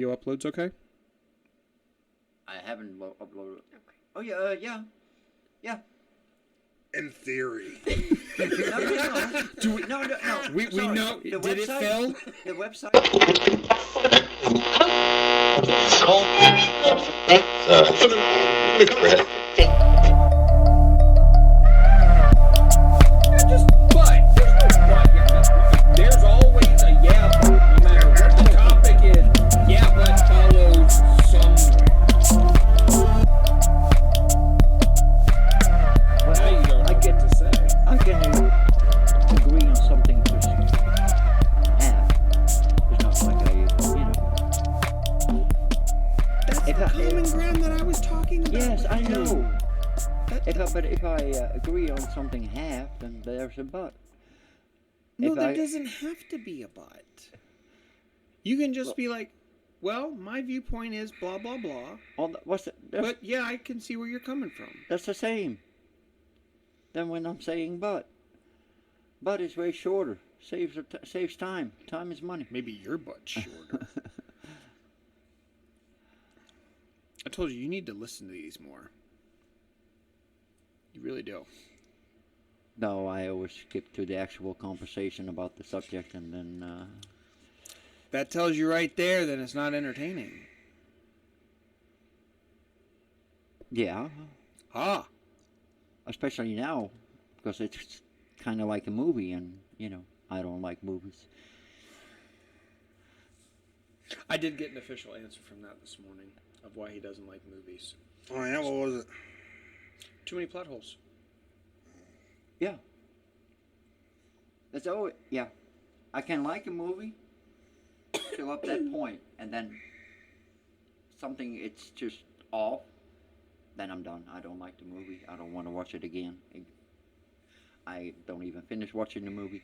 Video uploads okay? I haven't uploaded. Okay. Oh yeah. In theory. No. Do we? No. We know. The Did it website- fail? The website. There's always a yeah, but no matter what the topic is. Yeah, but follows somewhere. Now you don't know what to say. I can agree on something to have. It's not like That's the common ground that I was talking about. Yes, with I you. know. But if I agree on something half, then there's a but. No, If there I- doesn't have to be a but. You can just be like, well, my viewpoint is blah, blah, blah. But yeah, I can see where you're coming from. That's the same. Then when I'm saying but. But is way shorter. Saves time. Time is money. Maybe your butt's shorter. I told you need to listen to these more. You really do. No, I always skip to the actual conversation about the subject and then... That tells you right there that it's not entertaining. Yeah. Ah. Especially now, because it's kind of like a movie, and, I don't like movies. I did get an official answer from that this morning of why he doesn't like movies. Oh yeah, what was it? Too many plot holes. Yeah. That's always... Yeah. I can like a movie till up that point, and then something, it's just off, then I'm done. I don't like the movie. I don't want to watch it again. I don't even finish watching the movie.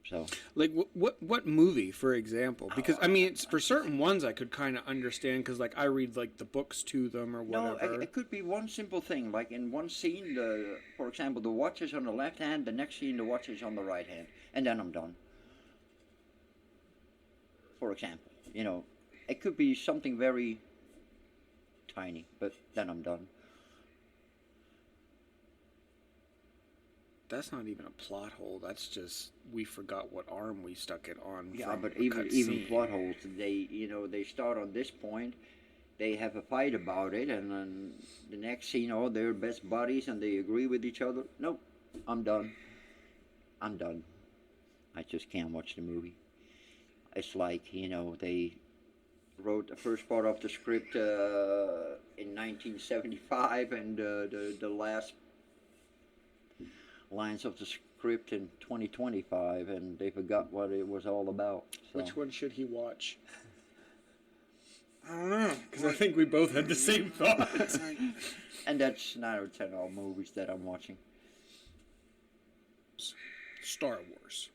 So. Like, what movie, for example? Because, I mean, it's, for certain ones I could kind of understand, because, like, I read, like, the books to them or whatever. No, it could be one simple thing. Like, in one scene, for example, the watch is on the left hand, the next scene, the watch is on the right hand. And then I'm done. For example, it could be something very tiny, but then I'm done. That's not even a plot hole. That's just we forgot what arm we stuck it on. Yeah, from but a even cutscene. plot holes, they start on this point, they have a fight about it, and then the next scene, they're best buddies and they agree with each other. Nope, I'm done. I just can't watch the movie. It's like, they wrote the first part of the script in 1975, and the last lines of the script in 2025, and they forgot what it was all about. So. Which one should he watch? I don't know. Because I think we both had the same thought. And that's 9 out of 10 all movies that I'm watching. Star Wars.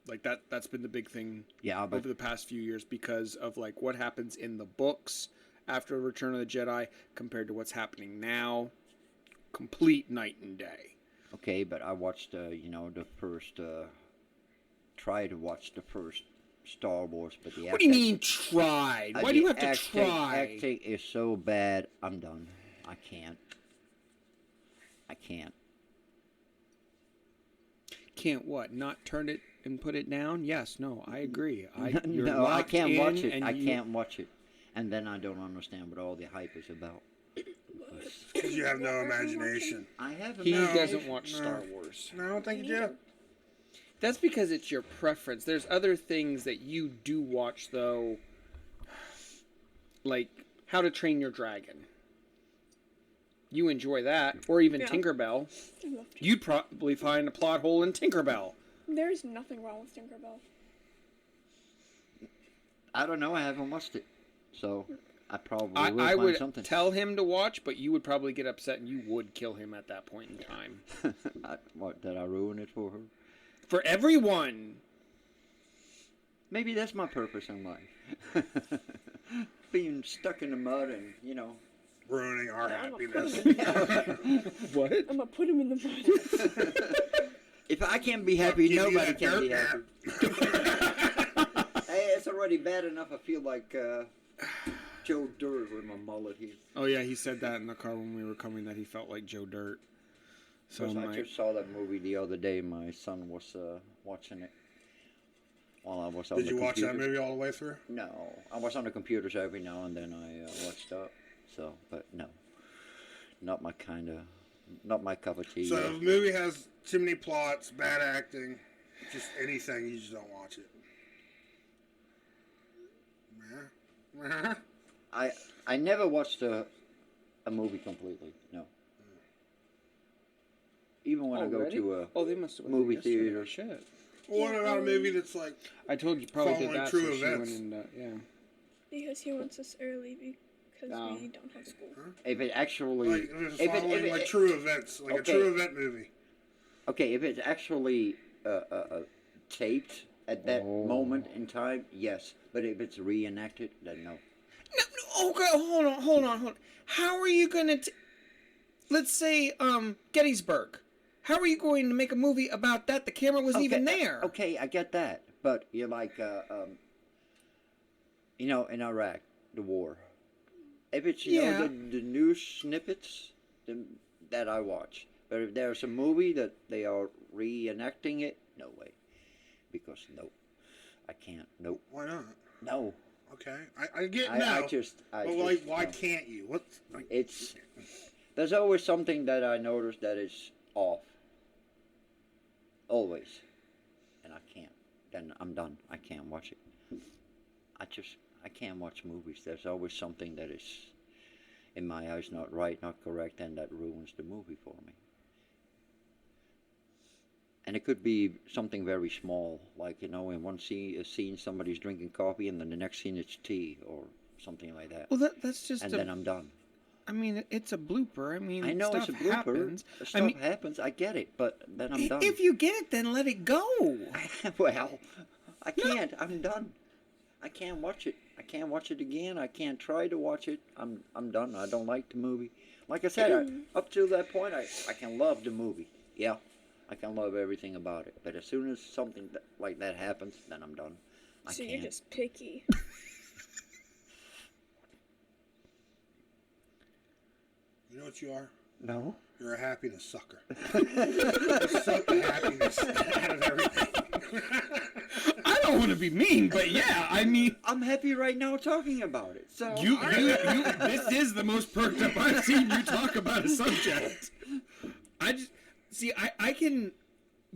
Like, that's been the big thing but over the past few years, because of, like, what happens in the books after Return of the Jedi compared to what's happening now. Complete night and day. Okay, but I watched, the first, try to watch the first Star Wars, but the What do you mean, tried? Why do you have to try? Acting is so bad, I'm done. I can't. Can't what? Not turn it and put it down? Yes, no, I agree. No, I can't watch it. I can't watch it. And then I don't understand what all the hype is about. Because you have no imagination. I have He imagination. doesn't watch Star Wars. No, I don't think you do. That's because it's your preference. There's other things that you do watch, though, like How to Train Your Dragon. You enjoy that, or even Tinkerbell. I love You'd probably find a plot hole in Tinkerbell. There's nothing wrong with Tinkerbell. I don't know. I haven't watched it, so I probably will I find would something. tell him to watch, but you would probably get upset and you would kill him at that point in time. What, did I ruin it for her? For everyone. Maybe that's my purpose in life. Being stuck in the mud and, Ruining our Yeah, I'm a happiness. What? I'm gonna put him in the mud. If I can't be happy, Give you nobody that can be dirt happy. Hey, it's already already bad enough. I feel like Joe Dirt with my mullet here. Oh yeah, he said that in the car when we were coming that he felt like Joe Dirt. So I just saw that movie the other day. My son was watching it while I was on Did the you watch computer. that movie all the way through? No, I was on the computer, so every now and then I watched up. So, but no, not my cup of tea. So if a movie has too many plots, bad acting, just anything, you just don't watch it. I never watched a movie completely. No. Even when I go to a they must have movie theater. Shit. What about a movie that's like I told you probably did following that. true So she events? went in, yeah. Because he wants us early because No. we don't have school. if it actually like if it's following like true events, like okay. a true event movie? okay, if it's actually taped at that moment in time, yes. But if it's reenacted, then no. No, okay, hold on. How are you gonna? Let's say Gettysburg. How are you going to make a movie about that? The camera wasn't even there. Okay, I get that, but you're like, in Iraq, the war. If it's the news snippets that I watch, but if there's a movie that they are reenacting it, no way, because no, I can't. Nope. Why not? No. Okay, I get But like, why can't you? What's like? There's always something that I notice that is off. Always. And I can't. Then I'm done. I can't watch it. I can't watch movies. There's always something that is, in my eyes, not right, not correct, and that ruins the movie for me. And it could be something very small, like, in one scene somebody's drinking coffee, and then the next scene it's tea, or something like that. Well, that's just. And then I'm done. I mean, it's a blooper. I mean, I know stuff it's a blooper. happens. Stuff happens. I get it, but then I'm done. If you get it, then let it go. Well, I can't. I'm done. I can't watch it. I can't watch it again. I can't try to watch it. I'm done. I don't like the movie. Like I said, up to that point, I can love the movie. Yeah, I can love everything about it. But as soon as something like that happens, then I'm done. I can't. You're just picky. You know what you are? No. You're a happiness sucker. You suck the happiness out of everything. I don't want to be mean, but yeah, I mean, I'm happy right now talking about it. So you this is the most perked up I've seen you talk about a subject. I can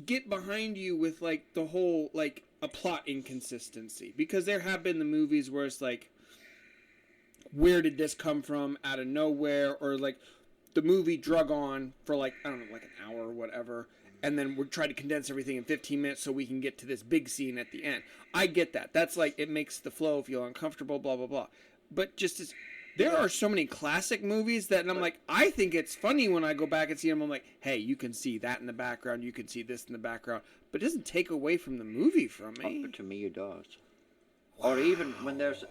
get behind you with like the whole like a plot inconsistency, because there have been the movies where it's like, where did this come from out of nowhere, or like the movie drug on for like, I don't know, like an hour or whatever, and then we're trying to condense everything in 15 minutes so we can get to this big scene at the end. I get that. That's like, it makes the flow feel uncomfortable, blah, blah, blah. But just as, there are so many classic movies that, and I'm like, I think it's funny when I go back and see them. I'm like, hey, you can see that in the background, you can see this in the background, but it doesn't take away from the movie from me. But to me, it does. Wow. Or even when there's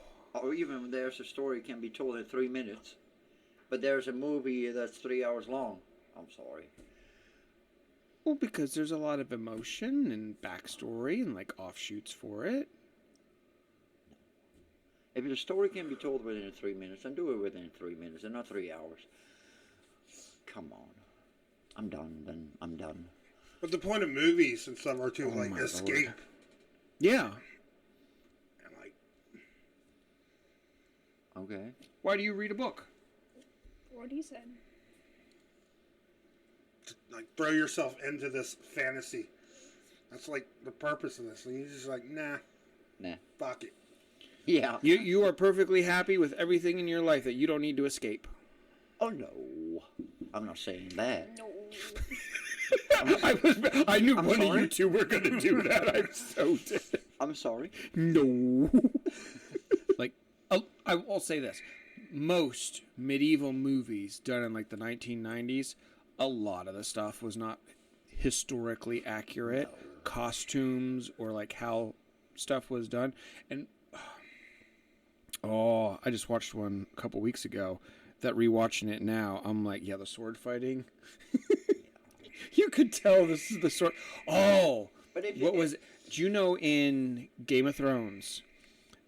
a story can be told in 3 minutes, but there's a movie that's 3 hours long. I'm sorry. Well, because there's a lot of emotion and backstory and like offshoots for it. If the story can be told within 3 minutes, then do it within 3 minutes and not 3 hours. Come on. I'm done, then I'm done. But the point of movies and stuff are to like escape. Lord. Yeah. And like, okay. Why do you read a book? What he said. to, like throw yourself into this fantasy. That's like the purpose of this. And you're just like, nah, fuck it. Yeah. You are perfectly happy with everything in your life that you don't need to escape. Oh no, I'm not saying that. No. I knew I'm one sorry? of you two were going to do that. I'm so dead. I'm sorry. No. Like, I'll say this. Most medieval movies done in like the 1990s, a lot of the stuff was not historically accurate. Costumes or like how stuff was done. And, I just watched one a couple weeks ago that rewatching it now, I'm like, yeah, the sword fighting. You could tell this is the sword. Oh, But what was it? Do you know in Game of Thrones,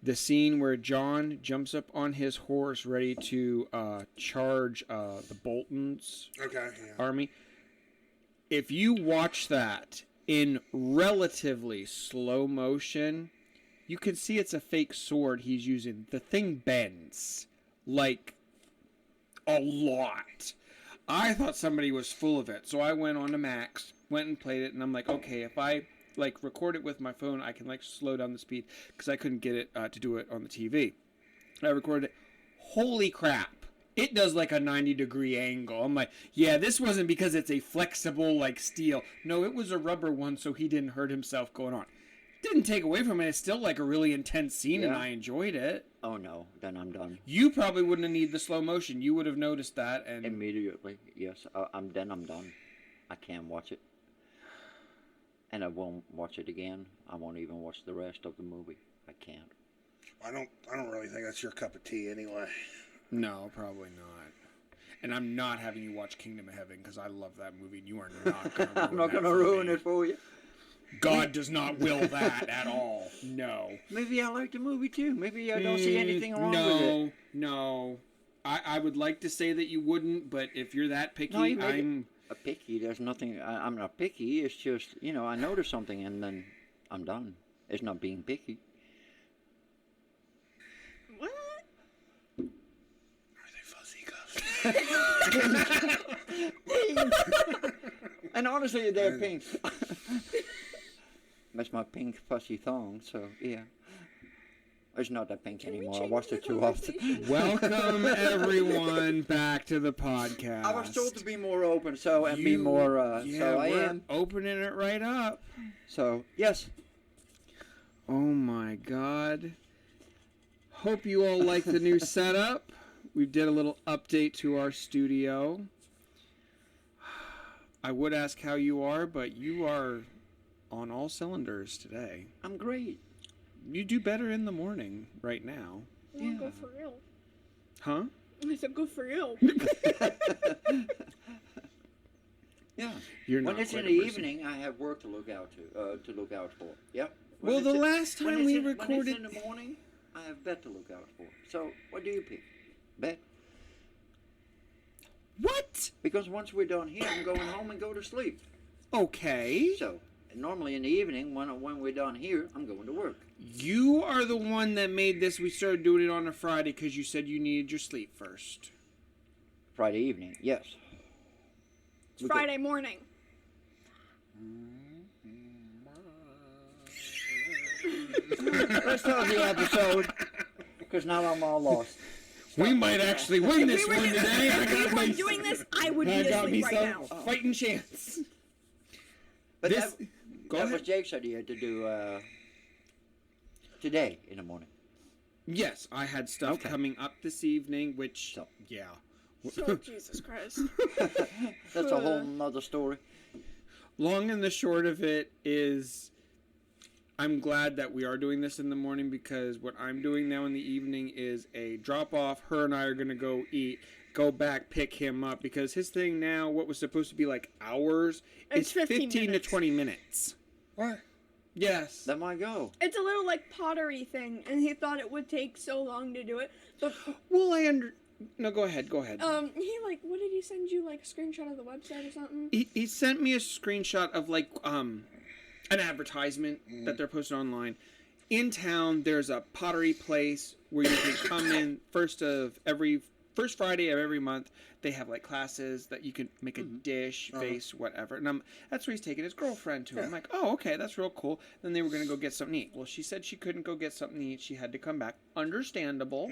The scene where John jumps up on his horse ready to charge the Bolton's army. If you watch that in relatively slow motion, you can see it's a fake sword he's using. The thing bends like a lot. I thought somebody was full of it, so I went on to Max, went and played it, and I'm like, okay, if I like record it with my phone, I can like slow down the speed because I couldn't get it to do it on the TV. I recorded it. Holy crap. It does like a 90-degree angle. I'm like, yeah, this wasn't because it's a flexible like steel. No, it was a rubber one, so he didn't hurt himself going on. Didn't take away from it. It's still like a really intense scene, and I enjoyed it. Oh no, then I'm done. You probably wouldn't have needed the slow motion. You would have noticed that and Immediately, yes. I'm done. I can't watch it. And I won't watch it again. I won't even watch the rest of the movie. I can't. I don't really think that's your cup of tea anyway. No, probably not. And I'm not having you watch Kingdom of Heaven because I love that movie and you are not going to ruin I'm not going to ruin it for you. God does not will that at all. No. Maybe I like the movie too. Maybe I don't see anything wrong with it. No. I would like to say that you wouldn't, but if you're that picky, No, I'm picky. There's nothing. I'm not picky. It's just, I notice something and then I'm done. It's not being picky. What? Are they fuzzy cuffs? And honestly, they're pink. That's my pink fussy thong, so yeah. It's not that pink anymore. I watched it too often. Welcome, everyone, back to the podcast. I was told to be more open, so be more, so I am. Opening it right up. So, yes. Oh my God. Hope you all like the new setup. We did a little update to our studio. I would ask how you are, but you are on all cylinders today. I'm great. You do better in the morning right now. Yeah. Go for real. Huh? I said go for real. Yeah. You're when not it's in quite the a person. evening, I have work to look out for. Yep. Well, the last time we recorded... When it's in the morning, I have bed to look out for. So, what do you pick? Bed? What? Because once we're done here, I'm going home and go to sleep. Okay. So, normally in the evening, when we're done here, I'm going to work. You are the one that made this. We started doing it on a Friday because you said you needed your sleep first. Friday evening, yes. It's Friday morning. Let's start the episode, because now I'm all lost. We might actually win this one today. If we were doing this, I would be asleep right now. Fighting chance. But This- Go that ahead. was Jake's idea to do today in the morning. Yes, I had stuff coming up this evening, which, So. yeah. Oh, Jesus Christ. That's a whole nother story. Long and the short of it is, I'm glad that we are doing this in the morning because what I'm doing now in the evening is a drop off. Her and I are going to go eat, go back, pick him up because his thing now, what was supposed to be like hours, It's is 15 to minutes. 20 minutes. What? Yes. That might go. It's a little like pottery thing, and he thought it would take so long to do it. But Well, No, go ahead. he like, what did he send you? Like a screenshot of the website or something? He sent me a screenshot of like an advertisement that they're posting online. In town, there's a pottery place where you can come in first Friday of every month. They have like classes that you can make a dish, vase, whatever. And that's where he's taking his girlfriend to. I'm like, oh, okay, that's real cool. Then they were gonna go get something to eat. Well, she said she couldn't go get something to eat. She had to come back. Understandable.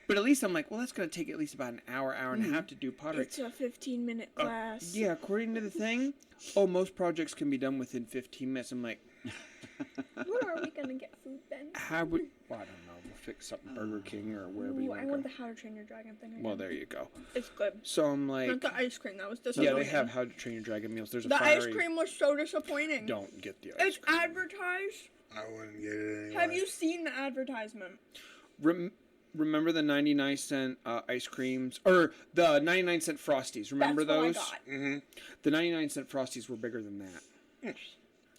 But at least I'm like, well, that's going to take at least about an hour and a half to do pottery. It's a 15-minute class. Yeah, according to the thing, most projects can be done within 15 minutes. I'm like, Where are we gonna get food then? how would... Well, I don't know. We'll fix something, Burger King or wherever you Ooh, want I to want go. the How to Train Your Dragon thing again. Well, there you go. It's good. So I'm like... Not the ice cream. That was Yeah, disappointing. they have How to Train Your Dragon meals. There's a The fiery... ice cream was so disappointing. Don't get the ice It's cream. advertised. I wouldn't get it anyway. Have you seen the advertisement? Remember the 99-cent ice creams? Or the 99-cent Frosties. Remember That's those? what I got. Mm-hmm. The 99-cent Frosties were bigger than that. Yes.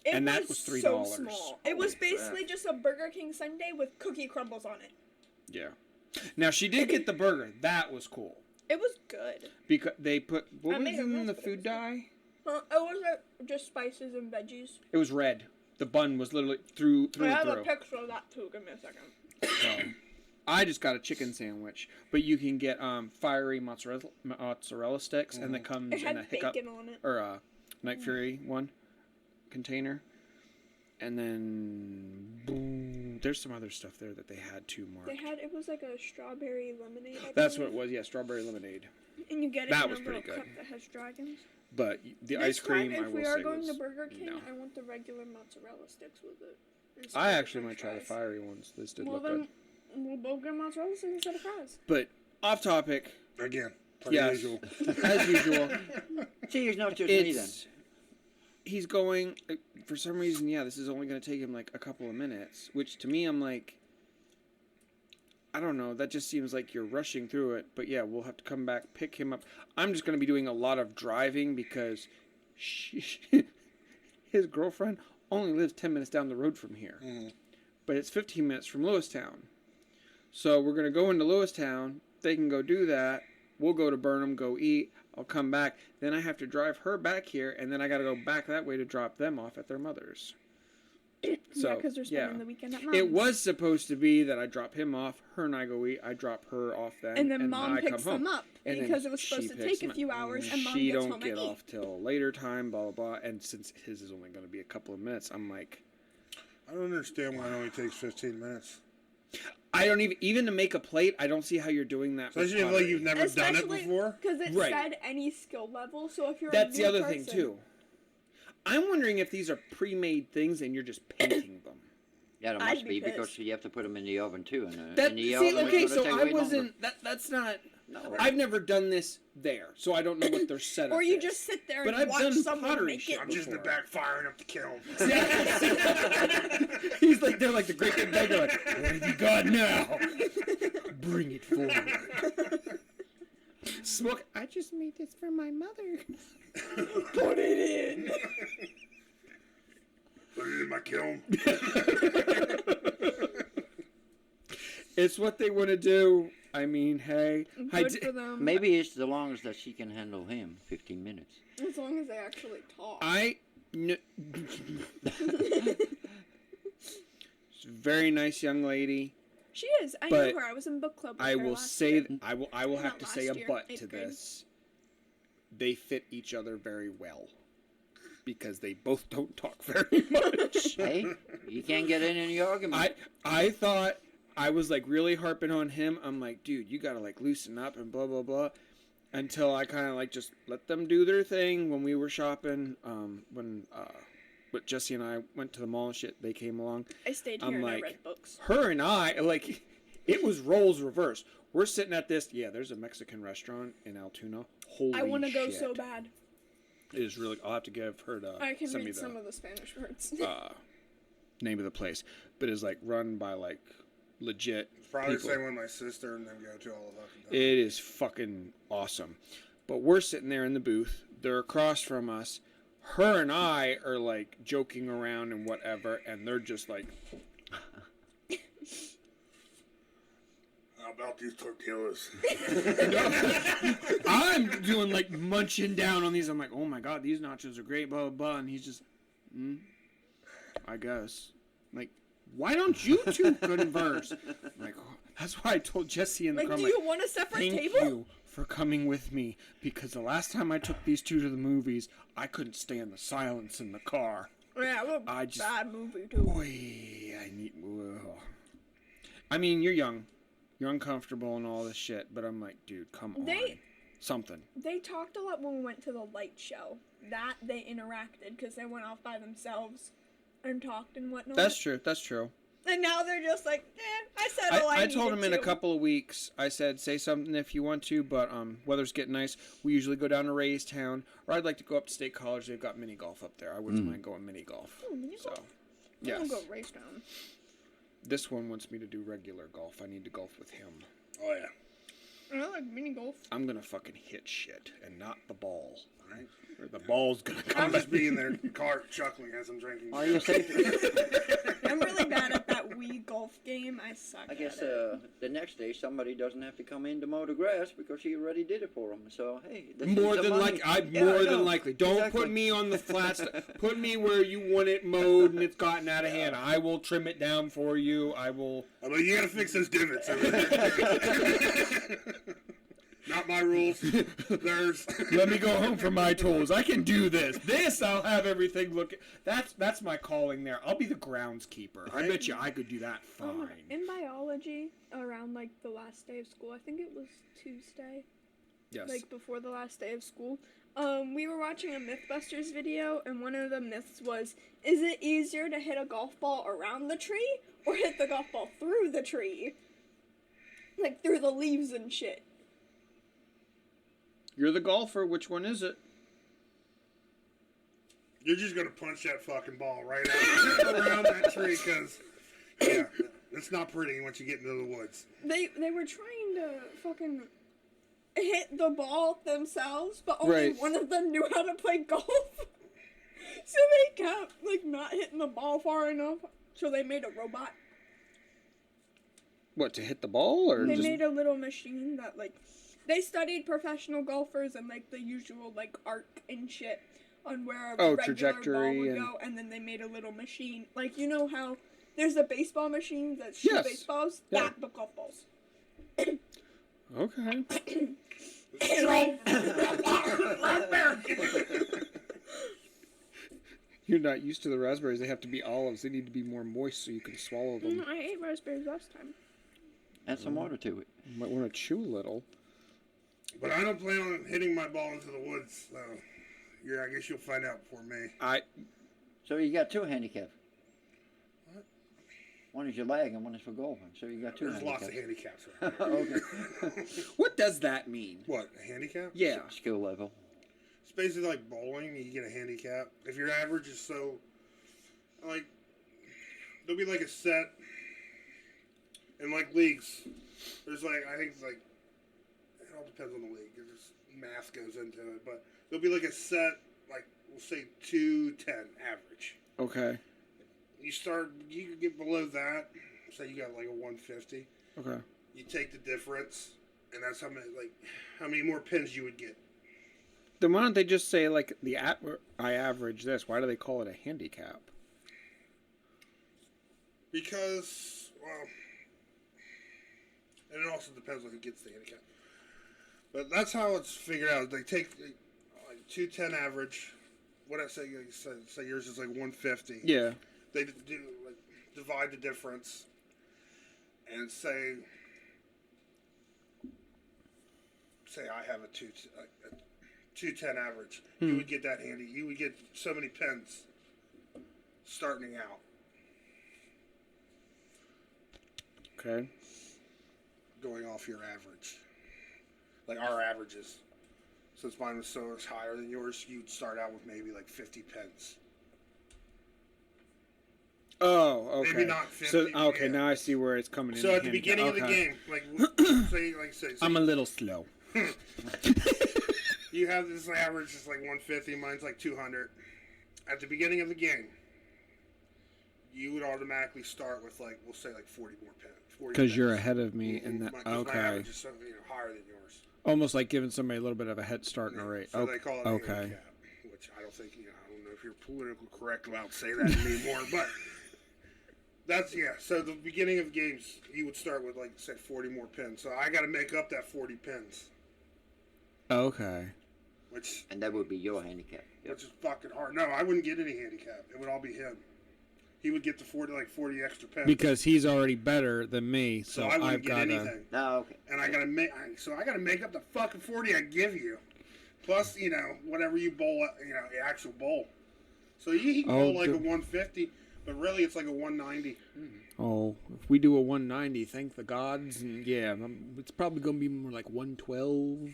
And that was $3. so small. It was Holy basically crap. just a Burger King sundae with cookie crumbles on it. Yeah. Now, she did get the burger. That was cool. It was good. Because they put... What I was made a in mess, the but it food was good. dye? It was just spices and veggies. It was red. The bun was literally through I have and a through. picture of that too. Give me a second. So, I just got a chicken sandwich, but you can get fiery mozzarella sticks, and it comes It in a had hiccup bacon on it. or a Night Fury one container, and then boom, there's some other stuff there that they had too, Mark. It was like a strawberry lemonade. I That's what it believe. was, yeah, strawberry lemonade. And you get it That in was a pretty little good. cup that has dragons. But the This ice cream, time, I if will we are say, going was to Burger King, no. I want the regular mozzarella sticks with it. instead I of actually french might try the fries. fiery ones. Those did Well look then, good. we'll both get mozzarella sticks instead of fries. But off topic, Again, per yes, usual. as usual. See, it's not just me then. It's he's going for some reason. Yeah, this is only going to take him like a couple of minutes, which to me, I'm like, I don't know. That just seems like you're rushing through it. But yeah, we'll have to come back, pick him up. I'm just going to be doing a lot of driving because his girlfriend only lives 10 minutes down the road from here, but it's 15 minutes from Lewistown. So we're going to go into Lewistown. They can go do that. We'll go to Burnham, go eat. I'll come back. Then I have to drive her back here, and then I got to go back that way to drop them off at their mother's. So, yeah, because they're spending the weekend at mom's. It was supposed to be that I drop him off, her and I go eat, I drop her off then, And then mom I come picks home. them up And then because it was she supposed to picks take a them few up. hours, and mom She gets don't home get and eat. off till later time, blah, blah, blah. And since his is only going to be a couple of minutes, I'm like... I don't understand why it only takes 15 minutes. I don't even to make a plate, I don't see how you're doing that. Especially if like you've never done it before. Because it Right. said any skill level, so if you're That's a the new other person, thing, too. I'm wondering if these are pre-made things and you're just painting them. Yeah, it I'd must be be because pissed. you have to put them in the oven too. And That, in the see, oven, okay, it's gonna so take I way longer. wasn't... That's not... No. I've never done this there, so I don't know what their setup or you is. just sit there But and I've watch done someone pottery make shit it. I'm just in the before. back firing up the kiln. He's like, they're like the great big beggar, like, what have you got now? Bring it forward. Smoke, I just made this for my mother. Put it in. Put it in my kiln. It's what they want to do. I mean, hey. Good for them. Maybe it's the longest that she can handle him, 15 minutes. As long as they actually talk. She's a very nice young lady. She is. I But knew her. I was in book club with I her will last say, year. I will have Not to say a last year, but 8th to grade. this. They fit each other very well. Because they both don't talk very much. Hey, you can't get in any argument. I thought I was like really harping on him. I'm like, dude, you gotta like loosen up and blah blah blah. Until I kind of like just let them do their thing when we were shopping. When Jesse and I went to the mall and shit, they came along. I stayed here I'm and I like, read books. her and I like, it was roles reversed. We're sitting at this. Yeah, there's a Mexican restaurant in Altoona. Holy I want to go shit. so bad. It is really. I'll have to give her to I can send me read the some of the Spanish words. name of the place, but it's like run by like legit Probably people. the same one my sister and them go to all the fucking time. It is fucking awesome. But we're sitting there in the booth. They're across from us. Her and I are like joking around and whatever, and they're just like, How about these tortillas? I'm doing like munching down on these. I'm like, oh my god, these nachos are great, blah blah blah. And he's just, I guess. Like, why don't you two converse? I'm like, oh, that's why I told Jesse in the Like, car. do I'm you want a separate Thank table? you for coming with me, because the last time I took these two to the movies, I couldn't stand the silence in the car. Yeah, it was I a just- bad movie too. Boy, I need. Ugh. I mean, you're young, you're uncomfortable and all this shit, but I'm like, dude, come on, something. They talked a lot when we went to the light show. That they interacted because they went off by themselves and talked and whatnot. That's true. That's true. And now they're just like, I said all I I told needed him in a to. couple of weeks. I said, say something if you want to, but weather's getting nice. We usually go down to Ray's Town, or I'd like to go up to State College. They've got mini golf up there. I wouldn't mind going mini golf. Oh, mini So, golf? I yes. want to go race down. This one wants me to do regular golf. I need to golf with him. Oh, yeah. I like mini golf. I'm gonna fucking hit shit and not the ball. Right? Or the ball's gonna I'll come. just be in their car chuckling as I'm drinking. Are you safe? I'm really bad at that Wii golf game. I suck. I guess at it. the next day somebody doesn't have to come in to mow the grass because he already did it for them. So hey, this is More the than money. more I know. than likely. Don't Exactly. put me on the flat stuff. Put me where you want it mowed and it's gotten out of hand. I will trim it down for you. I will. I mean, you gotta fix those divots over there. Not my rules. Theirs. Let me go home for my tools. I can do this. This I'll have everything look. That's my calling there. I'll be the groundskeeper. I bet you I could do that fine. In biology, around like the last day of school, I think it was Tuesday, Yes. like before the last day of school, we were watching a Mythbusters video, and one of the myths was, is it easier to hit a golf ball around the tree or hit the golf ball through the tree? Like through the leaves and shit. You're the golfer. Which one is it? You're just gonna punch that fucking ball right out around that tree, because yeah, it's not pretty once you get into the woods. They were trying to fucking hit the ball themselves, but only Right. one of them knew how to play golf. So they kept like not hitting the ball far enough. So they made a robot. What, to hit the ball or They just? made a little machine that like they studied professional golfers and like the usual like arc and shit on where a regular trajectory ball would and- go, and then they made a little machine. Like you know how there's a baseball machine that shoots Yes. baseballs? Yeah. That but golf balls. Okay. You're not used to the raspberries. They have to be olives. They need to be more moist so you can swallow them. I ate raspberries last time. Add some water to it. You might want to chew a little. But I don't plan on hitting my ball into the woods, so yeah, I guess you'll find out before me. So you got two handicaps. What? One is your leg and one is for golfing. So you got two There's lots of handicaps. handicaps. Okay. What does that mean? What, a handicap? Yeah. Skill level. It's basically like bowling. You get a handicap. If your average is so, like, there'll be like a set in like leagues. There's like, I think it's like, it all depends on the league. There's math goes into it, but there'll be like a set, like we'll say 210 average. Okay. You can get below that. Say you got like a 150. Okay. You take the difference, and that's how many more pins you would get. Then why don't they just say like I average this? Why do they call it a handicap? Because, well, and it also depends on who gets the handicap. But that's how it's figured out. They take like 210 average. What I say, say yours is like 150. Yeah. They do like divide the difference and say I have a 210 average. You would get that handy. You would get so many pins starting out. Okay. Going off your average. Like our averages. Since mine was so much higher than yours, you'd start out with maybe like 50 pens. Oh, okay. Maybe not 50. So okay, yeah. now I see where it's coming in. So at the beginning of the Okay. game, say I'm a little slow. you have this average is like 150, mine's like 200. At the beginning of the game, you would automatically start with like, we'll say like 40 more pens. Because you're ahead of me in that. My Okay. average is so, higher than yours. Almost like giving somebody a little bit of a head start in a race. So they call it a okay. handicap, which I don't think, I don't know if you're politically correct about saying that anymore, but that's, So the beginning of games, you would start with, like, say, 40 more pins. So I got to make up that 40 pins, Okay. And that would be your handicap. Yep. which is fucking hard. No, I wouldn't get any handicap. It would all be him. He would get the 40 extra pins. Because he's already better than me, so I wouldn't I've get got to. anything. No, okay. And I gotta make up the fucking 40 I give you, plus whatever you bowl, the actual bowl. So he can bowl like a 150, but really it's like a 190. Oh, if we do a 190, thank the gods, and yeah, it's probably gonna be more like 112.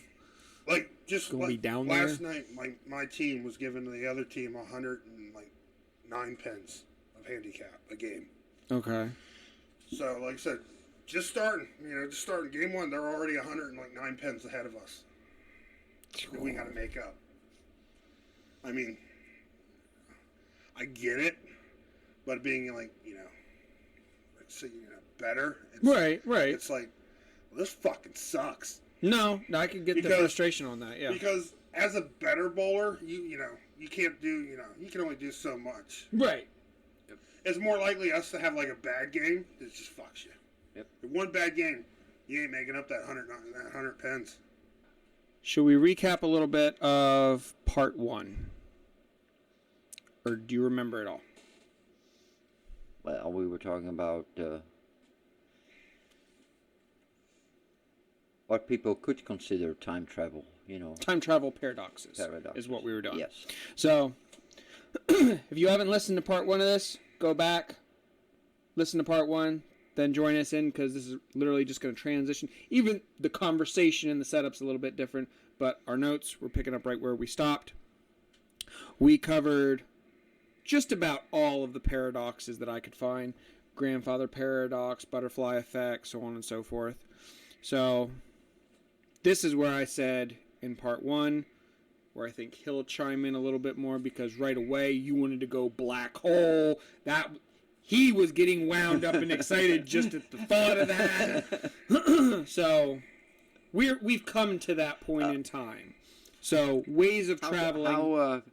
Like just Gonna be down last there? night, my team was giving the other team 109 pins of handicap a game. Okay. So like I said, just starting game one, they're already 109 pens ahead of us. That we got to make up. I mean, I get it, but being like, better. Right. It's like, well, this fucking sucks. No, I can get the frustration on that. Yeah. Because as a better bowler, you can't do, you can only do so much. Right. It's more likely us to have like a bad game that just fucks you. Yep. One bad game, you ain't making up that 100 pens. Should we recap a little bit of part 1? Or do you remember it all? Well, we were talking about what people could consider time travel, Time travel paradoxes is what we were doing. Yes. So, if you haven't listened to part 1 of this, go back, listen to part 1, then join us in, because this is literally just going to transition. Even the conversation and the setup's a little bit different, but our notes, we're picking up right where we stopped. We covered just about all of the paradoxes that I could find. Grandfather paradox, butterfly effect, so on and so forth. So, this is where I said in part 1, where I think he'll chime in a little bit more, because right away you wanted to go black hole. He was getting wound up and excited just at the thought of that. So we've come to that point in time. So ways of traveling. How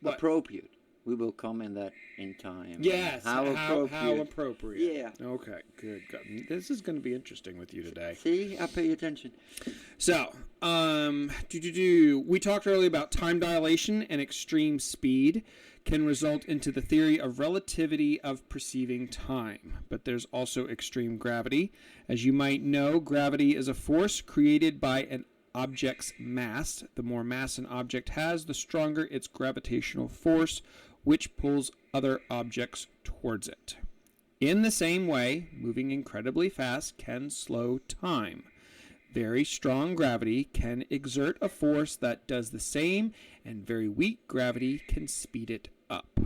appropriate. We will come in that in time. Yes. How appropriate. Yeah. Okay. Good. This is going to be interesting with you today. See, I pay attention. So, we talked earlier about time dilation and extreme speed can result into the theory of relativity of perceiving time. But there's also extreme gravity. As you might know, gravity is a force created by an object's mass. The more mass an object has, the stronger its gravitational force, which pulls other objects towards it. In the same way, moving incredibly fast can slow time. Very strong gravity can exert a force that does the same, and very weak gravity can speed it up.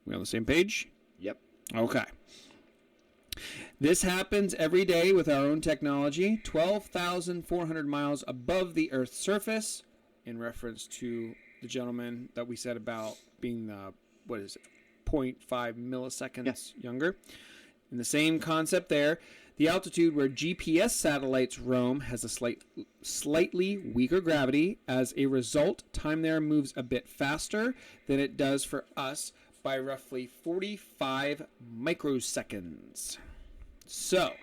We on the same page? Yep. Okay. This happens every day with our own technology, 12,400 miles above the Earth's surface, in reference to the gentleman that we said about being 0.5 milliseconds younger. In the same concept there, the altitude where GPS satellites roam has a slightly weaker gravity. As a result, time there moves a bit faster than it does for us by roughly 45 microseconds. So,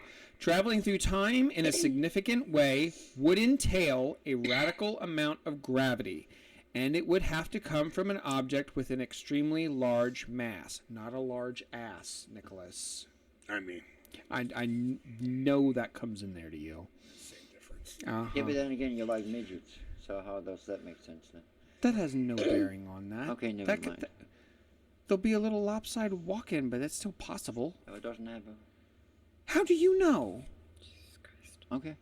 traveling through time in a significant way would entail a radical amount of gravity, and it would have to come from an object with an extremely large mass, not a large ass, Nicholas. I mean, I know that comes in there to you. same difference. Uh-huh. Yeah, but then again, you like midgets. So how does that make sense then? That has no bearing on that. Okay, never mind. There'll be a little lopsided walk-in, but that's still possible. No, it doesn't have a... How do you know? Okay.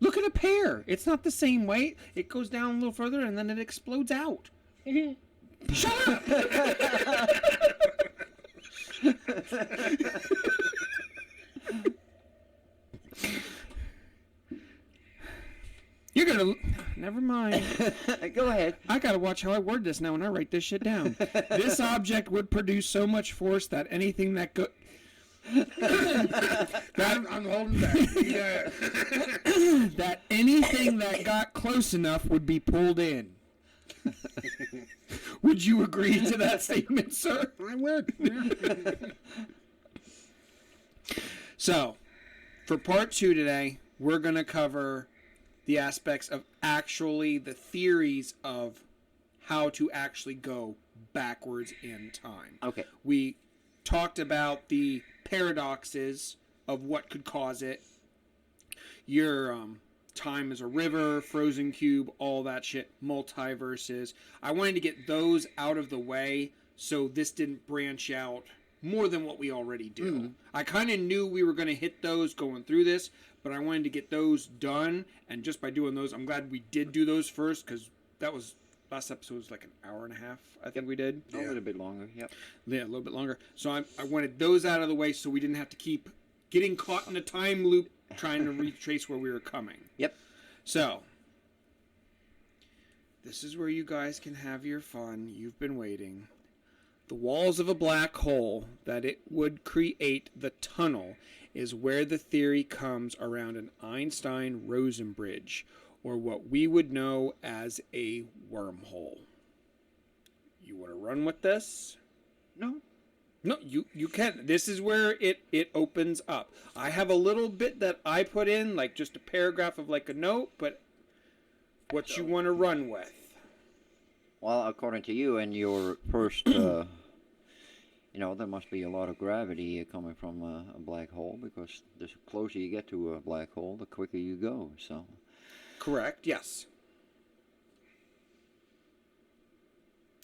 Look at a pear. It's not the same weight. It goes down a little further and then it explodes out. Shut up! You're gonna... Never mind. Go ahead. I gotta watch how I word this now when I write this shit down. This object would produce so much force that anything that go... I'm holding back. Yeah. that anything that got close enough would be pulled in. Would you agree to that statement, sir? I would. Yeah. So, for part 2 today, we're going to cover the aspects of actually the theories of how to actually go backwards in time. Okay. We talked about the paradoxes of what could cause it. Your time is a river, frozen cube, all that shit, multiverses. I wanted to get those out of the way so this didn't branch out more than what we already do. I kind of knew we were going to hit those going through this, but I wanted to get those done, and just by doing those, I'm glad we did do those first, because that was... Last episode was like an hour and a half, I think we did. A little bit longer, yep. Yeah, a little bit longer. So I wanted those out of the way so we didn't have to keep getting caught in a time loop trying to retrace where we were coming. Yep. So, this is where you guys can have your fun. You've been waiting. The walls of a black hole that it would create the tunnel is where the theory comes around an Einstein-Rosen bridge, or what we would know as a wormhole. You want to run with this? No. No, you can. This is where it opens up. I have a little bit that I put in, like just a paragraph of like a note, but what you want to run with. Well, according to you and your first, there must be a lot of gravity coming from a black hole, because the closer you get to a black hole, the quicker you go. So. Correct. Yes.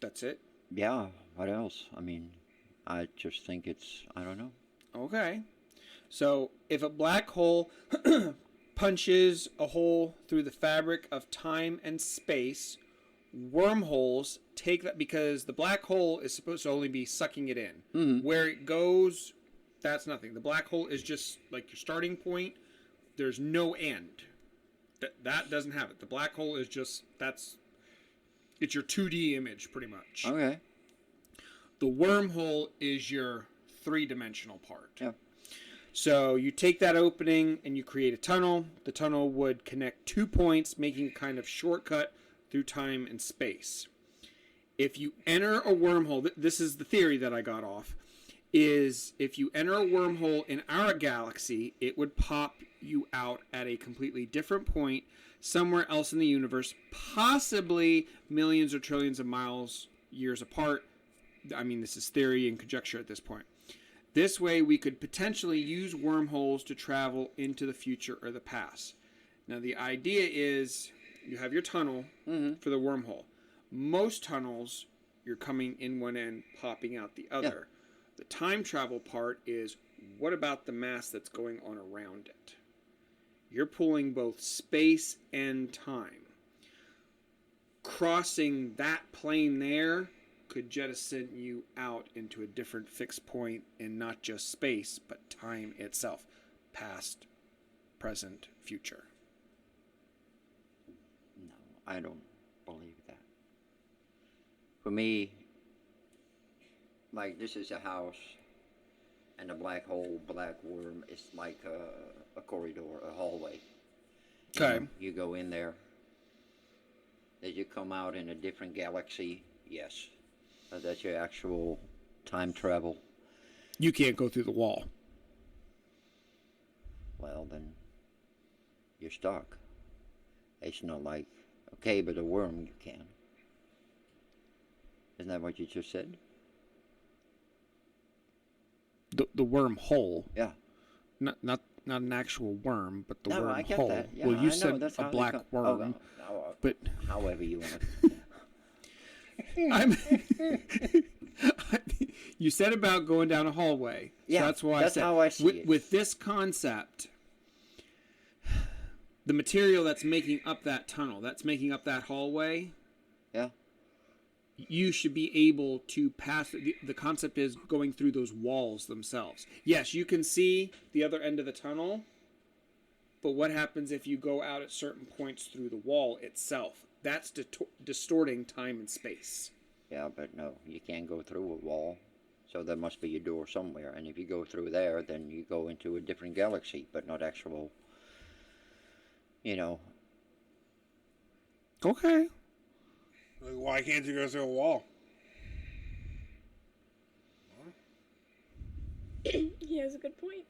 That's it. Yeah. What else? I mean, I just think I don't know. Okay. So if a black hole punches a hole through the fabric of time and space, wormholes take that, because the black hole is supposed to only be sucking it in. Mm-hmm. Where it goes, that's nothing. The black hole is just like your starting point. There's no end. That doesn't have it. The black hole is just, it's your 2D image pretty much. Okay. The wormhole is your 3-dimensional part. Yeah. So you take that opening and you create a tunnel. The tunnel would connect 2 points, making a kind of shortcut through time and space. If you enter a wormhole, this is the theory that I got off, is if you enter a wormhole in our galaxy, it would pop you out at a completely different point somewhere else in the universe, possibly millions or trillions of years apart. I mean, this is theory and conjecture at this point. This way, we could potentially use wormholes to travel into the future or the past. Now, the idea is you have your tunnel for the wormhole. Most tunnels, you're coming in one end, popping out the other. Yeah. The time travel part is, what about the mass that's going on around it? You're pulling both space and time. Crossing that plane there could jettison you out into a different fixed point in not just space, but time itself. Past, present, future. No, I don't believe that. For me, like, this is a house, and a black hole, black worm is like a corridor, a hallway. Okay. You go in there. Did you come out in a different galaxy? Yes. That's your actual time travel. You can't go through the wall. Well, then you're stuck. It's not like, okay, but a worm you can. Isn't that what you just said? The worm hole. Yeah. Not an actual worm, but the no, worm I get hole. that. Yeah, well, you I said a black worm. But however you want to. You said about going down a hallway. Yeah, so that's why that's I said how I see it. With this concept, the material that's making up that tunnel, that's making up that hallway. Yeah. You should be able to pass. The concept is going through those walls themselves. Yes, you can see the other end of the tunnel, but what happens if you go out at certain points through the wall itself? That's distorting time and space. Yeah, but no, you can't go through a wall. So there must be a door somewhere. And if you go through there, then you go into a different galaxy, but not actual, Okay. Like, why can't you go through a wall? He has a good point.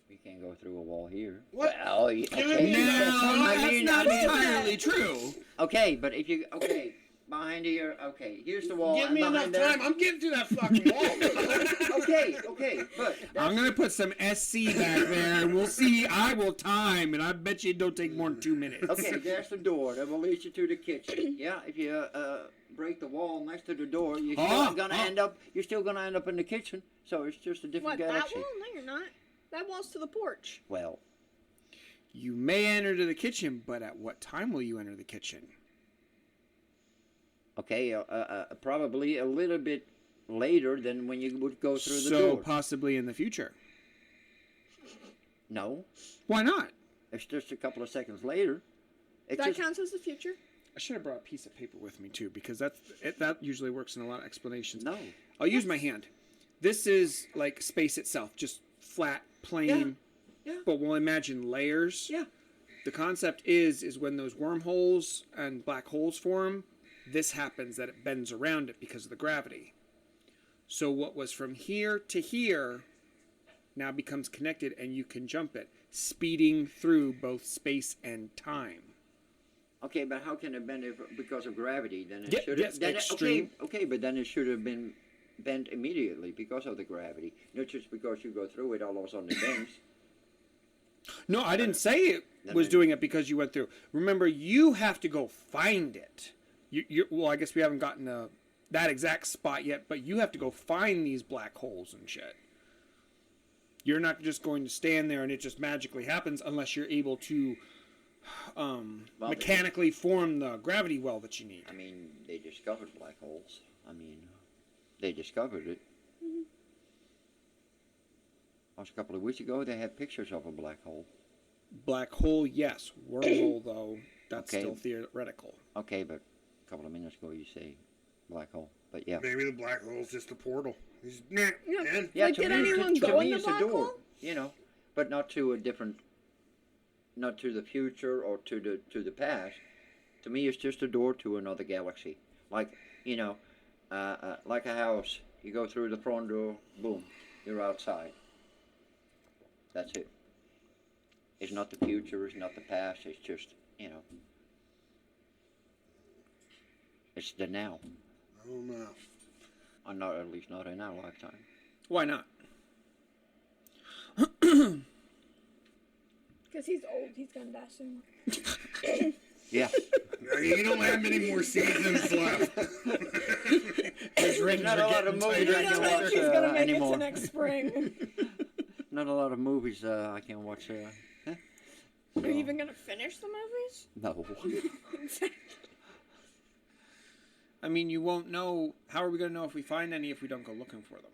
You can't go through a wall here. What? Well, okay. No, that's not entirely true. Okay, but if you... Okay, behind here... Okay, here's the wall. Give me enough time. I'm getting to that fucking wall. Okay, but... I'm going to put some SC back there, and we'll see. I will time, and I bet you it don't take more than 2 minutes. Okay, there's the door that will lead you to the kitchen. Yeah, if you break the wall next to the door, you're still gonna end up in the kitchen. So it's just a different galaxy. That wall? No, you're not. That wall's to the porch. Well, you may enter to the kitchen, but at what time will you enter the kitchen? Okay, probably a little bit later than when you would go through the door. So possibly in the future. No, Why not? it's just a couple of seconds later. It's That just, counts as the future. I should have brought a piece of paper with me too, because that usually works in a lot of explanations. no. I'll use my hand. This is like space itself, just flat, plain. Yeah. But we'll imagine layers. Yeah. The concept is when those wormholes and black holes form, this happens, that it bends around it because of the gravity. So what was from here to here now becomes connected, and you can jump it, speeding through both space and time. Okay, but how can it bend because of gravity? Then it Yeah, should yes, have. extreme. Okay, but then it should have been bent immediately because of the gravity, not just because you go through it all of a sudden it bends. No, I didn't say it was doing it because you went through. Remember, you have to go find it. Well, I guess we haven't gotten that exact spot yet, but you have to go find these black holes and shit. You're not just going to stand there and it just magically happens unless you're able to mechanically form the gravity well that you need. I mean, they discovered black holes. I mean, they discovered it. Mm-hmm. A couple of weeks ago, they had pictures of a black hole. Black hole, yes. Wormhole, though, that's Okay. still theoretical. Okay, but a couple of minutes ago you say black hole. But yeah. Maybe the black hole's just a portal. He's nah, Yeah. man. Yeah, Like, to did me, anyone to go me in the it's black a door, hole? you know, but not to a different, not to the future or to the past. To me, it's just a door to another galaxy. Like, you know, like a house. You go through the front door, boom, you're outside. That's it. It's not the future, it's not the past, it's just, you know, it's the now. I don't know. Or not, at least not in our lifetime. Why not? Because he's old. He's gonna die soon. Yeah. You don't have many more seasons left. His rings Not are a lot getting of movies tighter I I and can don't know tighter. if watch he's gonna make anymore. it to next spring. Not a lot of movies I can watch. Are you even gonna finish the movies? No. I mean, you won't know. How are we going to know if we find any if we don't go looking for them?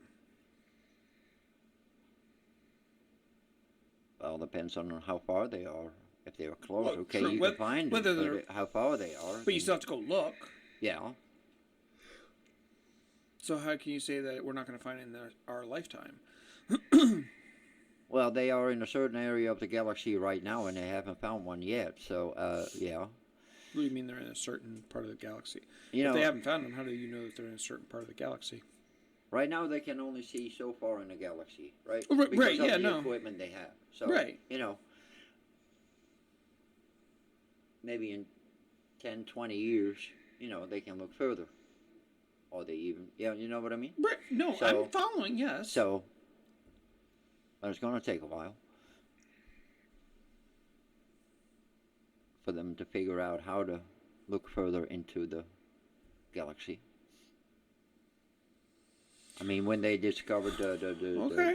Well, depends on how far they are. If they are close, Well, okay, true. you can find Whether them. they're- But how far they are. But you still have to go look. Yeah. So how can you say that we're not going to find it in our lifetime? Well, they are in a certain area of the galaxy right now, and they haven't found one yet. So, yeah. What do you mean they're in a certain part of the galaxy? You If know, they haven't found them, how do you know that they're in a certain part of the galaxy? right now they can only see so far in the galaxy, right? Oh, right, Because right, of yeah, the no. equipment they have. So, Right. you know, maybe in 10, 20 years, you know, they can look further. Or they even, yeah, you know what I mean? Right. No, So- I'm following, yes. So, but it's going to take a while for them to figure out how to look further into the galaxy. I mean, when they discovered Okay.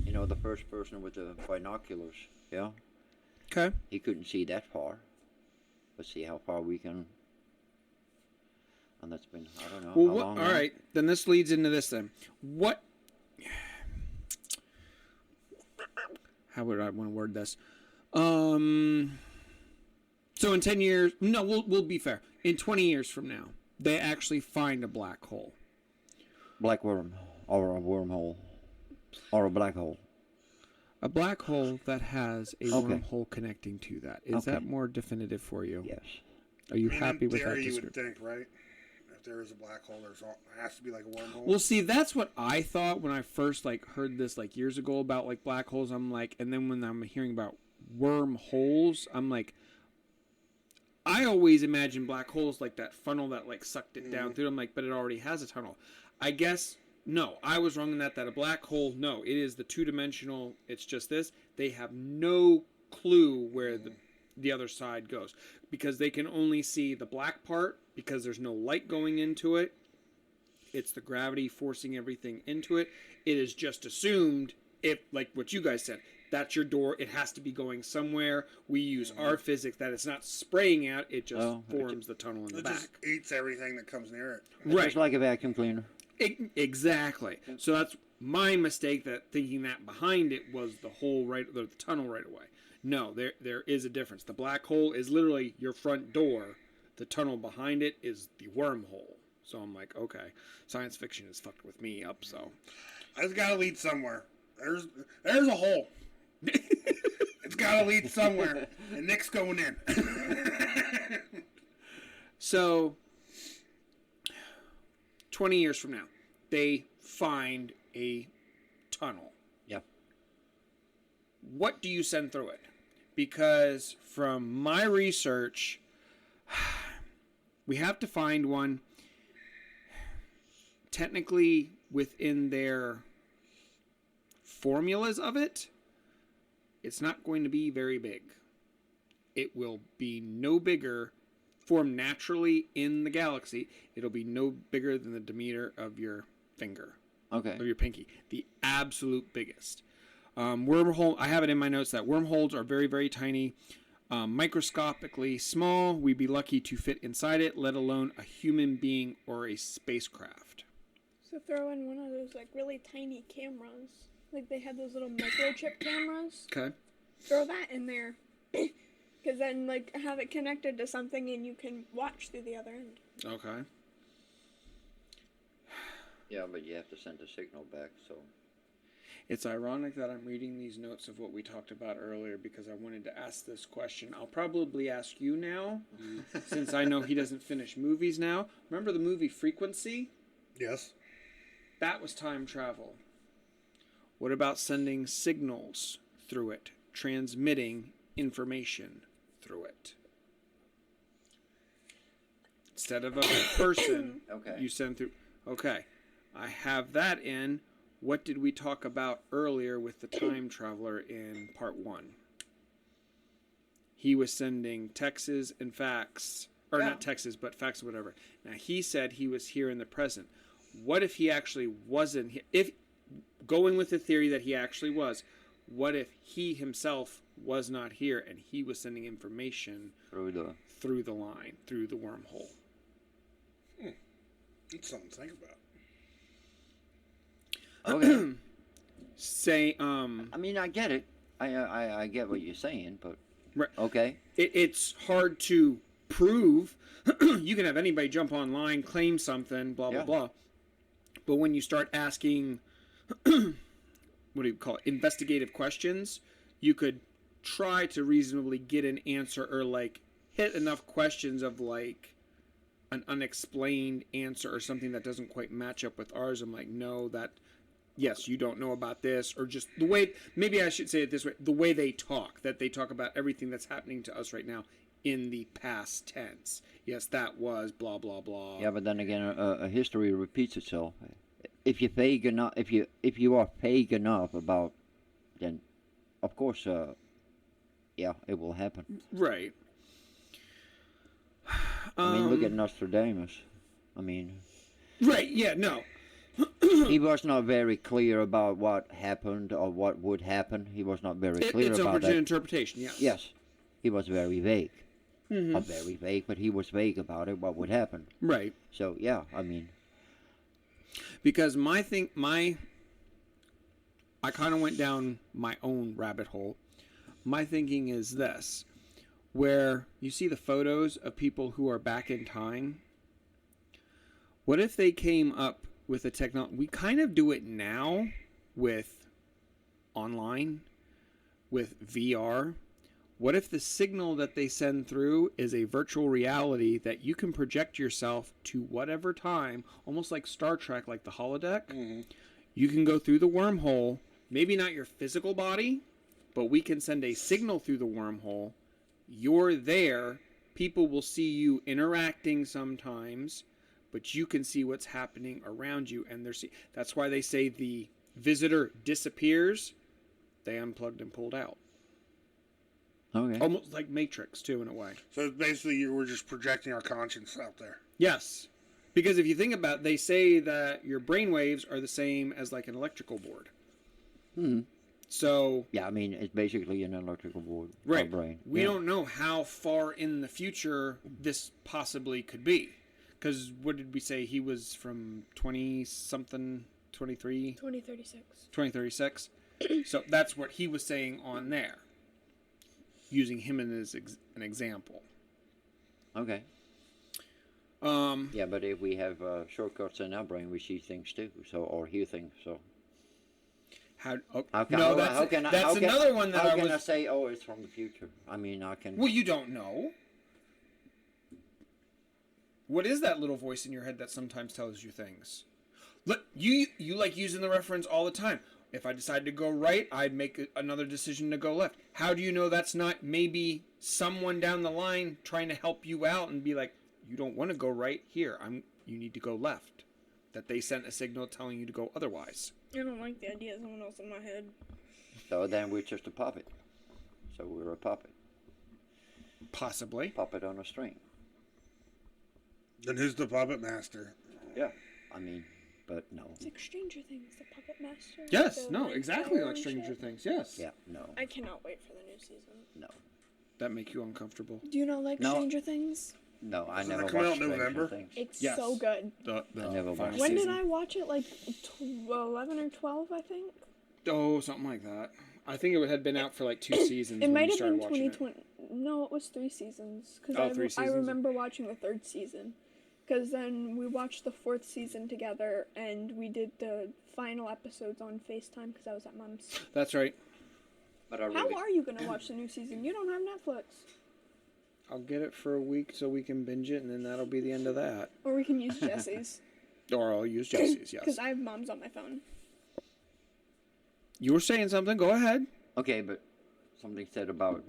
you know, the first person with the binoculars, yeah, Okay. he couldn't see that far. Let's see how far we can. And that's been, I don't know. Well, how what, long all now. right. Then this leads into this then. What... How would I want to word this? So in 10 years... No, we'll be fair. In 20 years from now, they actually find a black hole. Black worm, or a wormhole, or a black hole. A black hole that has a Okay. wormhole connecting to that. Is Okay. that more definitive for you? Yes. Are you I mean, happy in with that theory, you would description? think, right? If there is a black hole, there has to be like a wormhole. Well, see, that's what I thought when I first heard this years ago about black holes. I'm like, and then when I'm hearing about wormholes, I'm like, I always imagine black holes like that funnel that sucked it down through. I'm like, but it already has a tunnel. I guess no, I was wrong in that a black hole. No, it is the two-dimensional. It's just this. They have no clue where the other side goes because they can only see the black part because there's no light going into it. It's the gravity forcing everything into it. It is just assumed, if like what you guys said, that's your door. It has to be going somewhere. We use our physics that it's not spraying out. It just Oh, forms the tunnel in the It back. just eats everything that comes near it. It's Right. just like a vacuum cleaner. Exactly. So that's my mistake, that thinking that behind it was the tunnel right away. No, there is a difference. The black hole is literally your front door. The tunnel behind it is the wormhole. So I'm like, okay, science fiction has fucked with me up. So It's got to lead somewhere. There's a hole. It's got to lead somewhere, and Nick's going in. So 20 years from now, they find a tunnel. Yeah. What do you send through it? Because from my research, we have to find one technically within their formulas of it. It's not going to be very big. It will be no bigger, formed naturally in the galaxy. It'll be no bigger than the diameter of your finger. Okay. Of your pinky. The absolute biggest. Wormhole, I have it in my notes that wormholes are very, very tiny, microscopically small. We'd be lucky to fit inside it, let alone a human being or a spacecraft. So throw in one of those like really tiny cameras. Like they have those little microchip cameras. Okay. Throw that in there. Because then like have it connected to something and you can watch through the other end. Okay. Yeah, but you have to send the signal back, so... It's ironic that I'm reading these notes of what we talked about earlier because I wanted to ask this question. I'll probably ask you now, since I know he doesn't finish movies now. Remember the movie Frequency? Yes. That was time travel. What about sending signals through it, transmitting information through it? Instead of a person, Okay. you send through... Okay, I have that in. What did we talk about earlier with the time traveler in part 1? He was sending texts and facts, or Yeah. not texts, but facts or whatever. Now, he said he was here in the present. What if he actually wasn't here? If, going with the theory that he actually was, what if he himself was not here and he was sending information Through the... through the line, through the wormhole? It's something to think about. Okay. Say, I mean, I get it. I get what you're saying, but... Right. Okay. It's hard to prove. You can have anybody jump online, claim something, blah, blah, Yeah. blah. But when you start asking, what do you call it, investigative questions, you could try to reasonably get an answer or, like, hit enough questions of, like, an unexplained answer or something that doesn't quite match up with ours. I'm like, no, that... Yes, you don't know about this, or just the way, maybe I should say it this way, the way they talk, that they talk about everything that's happening to us right now in the past tense. Yes, that was blah, blah, blah. Yeah, but then again, a history repeats itself. If you're vague enough, if you are vague enough about, then, of course, yeah, it will happen. Right. I mean, look at Nostradamus. I mean... Right, yeah, no. He was not very clear about what happened or what would happen. He was not very clear It's about open to that. interpretation, yes. Yes, he was very vague. Not very vague, but he was vague about it, what would happen. Right. So, yeah, I mean... Because I kind of went down my own rabbit hole. My thinking is this, where you see the photos of people who are back in time. What if they came up with a technology? We kind of do it now with online, with VR. What if the signal that they send through is a virtual reality that you can project yourself to whatever time, almost like Star Trek, like the holodeck? Mm-hmm. You can go through the wormhole, maybe not your physical body, but we can send a signal through the wormhole. You're there. People will see you interacting sometimes, but you can see what's happening around you, and that's why they say the visitor disappears. They unplugged and pulled out. Okay. Almost like Matrix, too, in a way. So basically, we're just projecting our conscience out there. Yes. Because if you think about it, they say that your brain waves are the same as like an electrical board. So... Yeah, I mean, it's basically an electrical board. Right. Our brain. We Yeah. don't know how far in the future this possibly could be. Because what did we say? He was from 20-something, 23? 2036. 2036. So that's what he was saying on there. Using him as an example. Okay. Yeah, but if we have shortcuts in our brain, we see things too, so or hear things. So How can, no, that's another one that how I can was. I say, oh, it's from the future? I mean, I can. Well, you don't know. What is that little voice in your head that sometimes tells you things? Look, you like using the reference all the time. If I decide to go right, I'd make another decision to go left. How do you know that's not maybe someone down the line trying to help you out and be like, you don't want to go right here. You need to go left. That they sent a signal telling you to go otherwise. I don't like the idea of someone else in my head. So then we're just a puppet. So we're a puppet. Possibly. Puppet on a string. Then who's the puppet master? Yeah, I mean, but no. It's like Stranger Things, the puppet master. Yes, the no, light exactly fire like and Stranger shit. Things. Yes. Yeah, no, I cannot wait for the new season. no, That make you uncomfortable. Do you not like No. Stranger Things? no. I Doesn't never it come out watched in Stranger November? Things. It's Yes. so good. The I never final watched When season. did I watch it? Like 11 or 12, I think. Oh, something like that. I think it had been out for like 2 seasons. It when might you have been started watching it. 2020. No, it was 3 seasons. Because Oh, 3 I seasons? remember watching the 3rd season. Because then we watched the 4th season together, and we did the final episodes on FaceTime because I was at Mom's. That's right. But I How really, are you going to watch the new season? You don't have Netflix. I'll get it for a week so we can binge it, and then that'll be the end of that. Or we can use Jesse's. Or I'll use Jesse's, Because yes. I have Mom's on my phone. You were saying something. Go ahead. okay, but something said about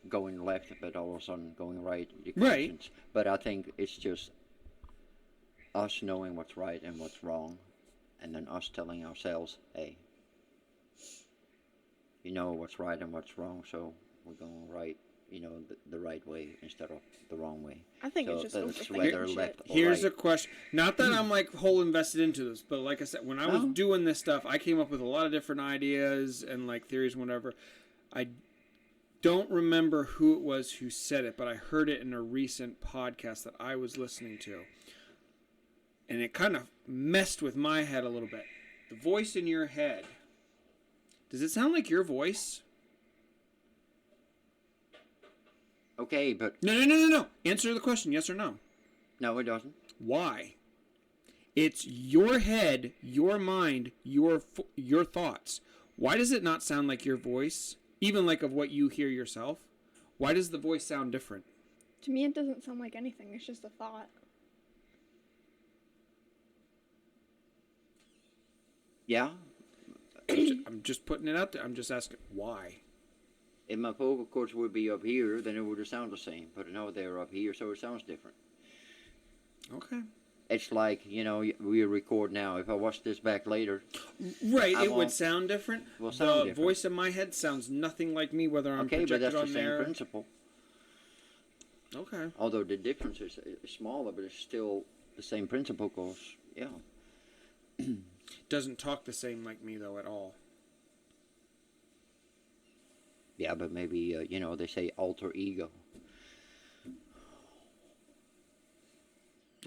going left, but all of a sudden going right. Your Right. conscience. But I think it's just us knowing what's right and what's wrong, and then us telling ourselves, hey, you know what's right and what's wrong, so we're going right, the right way instead of the wrong way. I think So it's just that's overthinking whether shit. left or Here's a right. question. Not that I'm like whole invested into this, but like I said, when I was Oh. doing this stuff, I came up with a lot of different ideas and like theories and whatever. I don't remember who it was who said it, but I heard it in a recent podcast that I was listening to. And it kind of messed with my head a little bit. The voice in your head. Does it sound like your voice? Okay, but No. Answer the question, yes or no. no, it doesn't. Why? It's your head, your mind, your thoughts. Why does it not sound like your voice? Even like of what you hear yourself? Why does the voice sound different? To me, it doesn't sound like anything. It's just a thought. Yeah, I'm just putting it out there. I'm just asking why. if my vocal cords would be up here, then it would have sounded the same. But no, they're up here, so it sounds different. Okay. It's like, we record now. If I watch this back later, Right, I it would won't- sound different. will sound The different. voice in my head sounds nothing like me, whether I'm okay, but projected that's the on same there. principle. Okay. Although the difference is smaller, but it's still the same principle, because, yeah. Doesn't talk the same like me though at all. Yeah, but maybe, they say alter ego.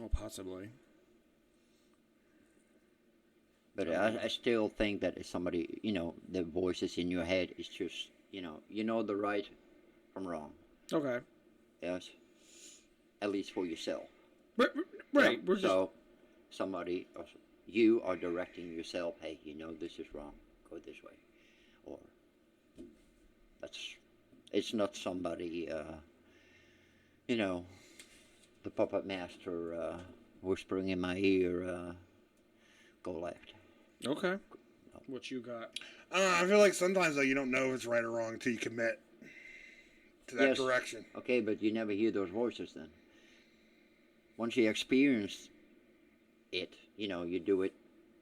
Oh, possibly. But I still think that if somebody, the voices in your head is just, you know the right from wrong. Okay. Yes. At least for yourself. Right. Yeah, We're just so somebody, or you are directing yourself, hey, this is wrong, go this way. Or it's not somebody, the puppet master whispering in my ear, go left. okay. What you got? I feel like sometimes though you don't know if it's right or wrong until you commit to that Yes. direction. Okay, but you never hear those voices then. Once you experience it, you do it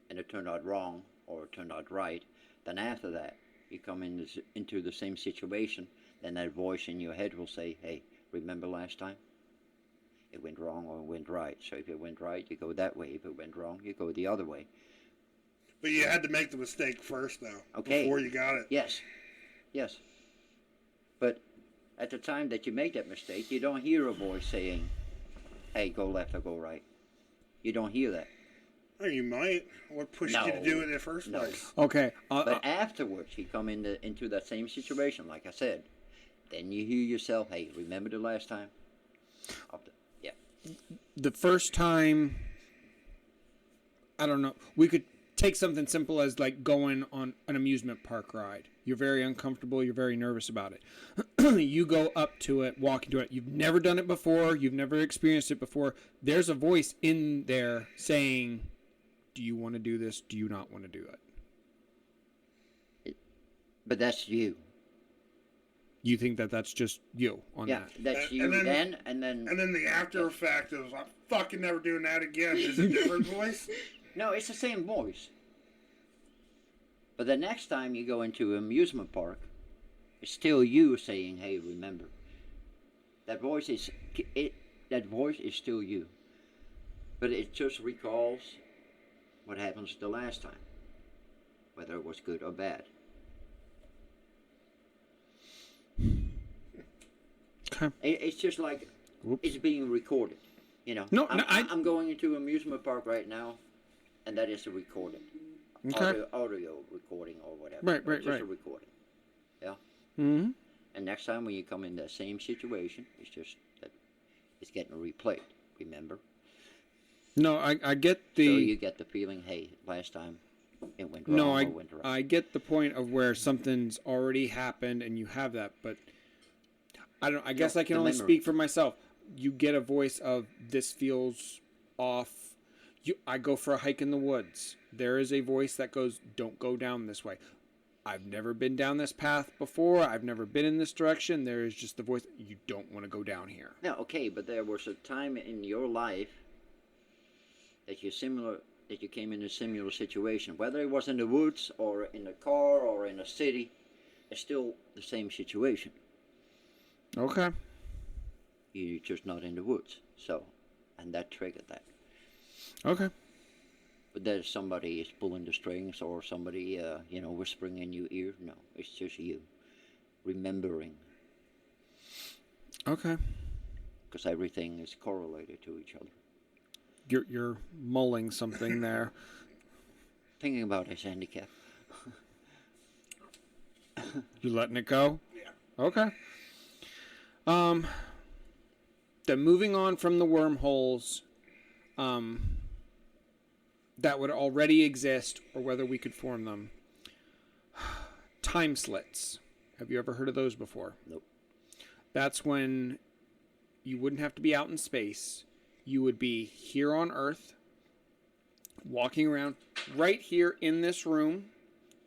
and it turned out wrong or it turned out right, then after that, you come into the same situation, then that voice in your head will say, hey, remember last time? It went wrong or it went right. So if it went right, you go that way. If it went wrong, you go the other way. But you had to make the mistake first though, Okay. before you got it. Yes. But at the time that you make that mistake, you don't hear a voice saying, hey, go left or go right. You don't hear that. Oh, you might. What pushed you to do it in the first place? Okay. But afterwards, you come into that same situation, like I said. Then you hear yourself, hey, remember the last time? Yeah. The first time, I don't know. We could take something simple as like going on an amusement park ride. You're very uncomfortable. You're very nervous about it. You go up to it, walk into it. You've never done it before. You've never experienced it before. There's a voice in there saying, do you want to do this? Do you not want to do it? But that's you. You think that that's just you on that? Yeah, that's you and then the after effect of I'm fucking never doing that again is a different voice. No, it's the same voice. But the next time you go into an amusement park, it's still you saying, "Hey, remember." That voice is still you, but it just recalls what happens the last time, whether it was good or bad. Okay. It's just like it's being recorded. You know. No, I'm going into an amusement park right now, and that is a recording. Okay. Audio recording or whatever. Right. It's just a recording. Yeah. Mm-hmm. And next time when you come in that same situation, it's just that it's getting replayed. Remember? No, I get the. So you get the feeling, hey, last time it went wrong or went right. I get the point of where something's already happened and you have that, but I don't. I guess I can only speak for myself. You get a voice of this feels off. I go for a hike in the woods. There is a voice that goes, don't go down this way. I've never been down this path before. I've never been in this direction. There is just the voice, you don't want to go down here. Now, okay, but there was a time in your life that you came in a similar situation. Whether it was in the woods or in a car or in a city, it's still the same situation. Okay. You're just not in the woods. So, and that triggered that. Okay. But there's somebody is pulling the strings or somebody, whispering in your ear. No, it's just you remembering. Okay. Because everything is correlated to each other. You're mulling something there. Thinking about his handicap. You letting it go? Yeah. Okay. Then moving on from the wormholes, that would already exist, or whether we could form them. Time slits. Have you ever heard of those before? Nope. That's when you wouldn't have to be out in space. You would be here on Earth, walking around right here in this room.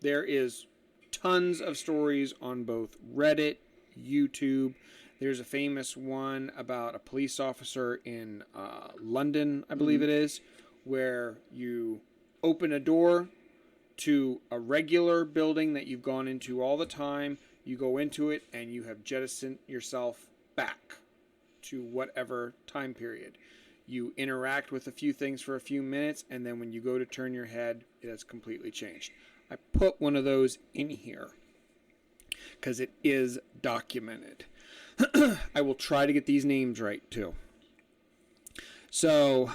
There is tons of stories on both Reddit, YouTube. There's a famous one about a police officer in London, I believe it is, where you open a door to a regular building that you've gone into all the time. You go into it and you have jettisoned yourself back to whatever time period. You interact with a few things for a few minutes, and then when you go to turn your head, it has completely changed. I put one of those in here because it is documented. I will try to get these names right, too. So,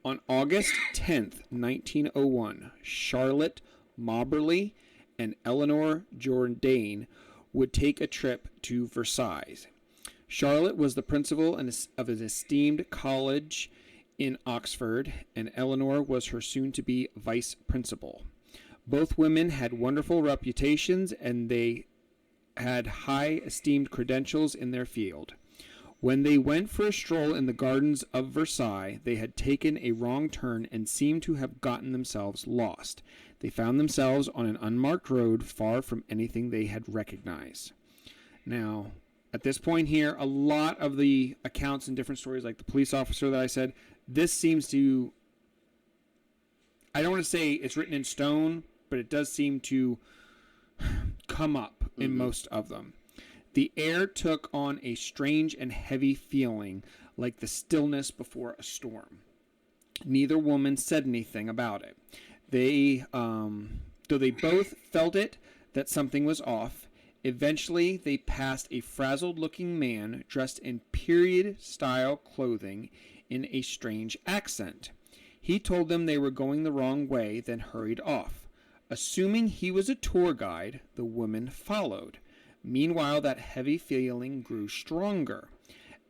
on August 10th, 1901, Charlotte Moberly and Eleanor Jourdain would take a trip to Versailles. Charlotte was the principal of an esteemed college in Oxford, and Eleanor was her soon-to-be vice principal. Both women had wonderful reputations, and they had high esteemed credentials in their field. When they went for a stroll in the gardens of Versailles, they had taken a wrong turn and seemed to have gotten themselves lost. They found themselves on an unmarked road far from anything they had recognized. Now, at this point here, a lot of the accounts and different stories, like the police officer that I said, this seems to, I don't want to say it's written in stone, but it does seem to come up in most of them. The air took on a strange and heavy feeling, like the stillness before a storm. Neither woman said anything about it. Though they both felt it, that something was off. Eventually, they passed a frazzled-looking man dressed in period-style clothing in a strange accent. He told them they were going the wrong way, then hurried off. Assuming he was a tour guide, the woman followed. Meanwhile, that heavy feeling grew stronger.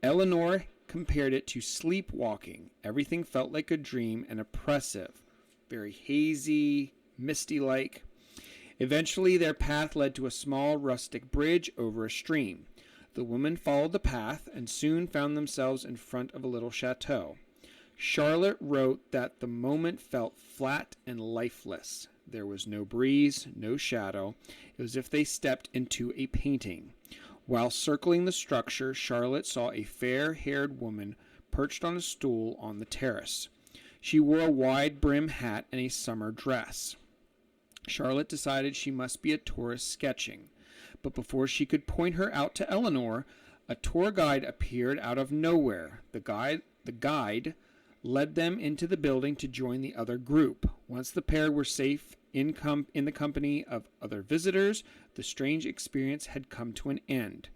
Eleanor compared it to sleepwalking. Everything felt like a dream and oppressive, very hazy, misty-like. Eventually, their path led to a small rustic bridge over a stream. The women followed the path and soon found themselves in front of a little chateau. Charlotte wrote that the moment felt flat and lifeless. There was no breeze, no shadow. It was as if they stepped into a painting. While circling the structure, Charlotte saw a fair-haired woman perched on a stool on the terrace. She wore a wide-brim hat and a summer dress. Charlotte decided she must be a tourist sketching. But before she could point her out to Eleanor, a tour guide appeared out of nowhere. The guide led them into the building to join the other group. Once the pair were safe in the company of other visitors, the strange experience had come to an end.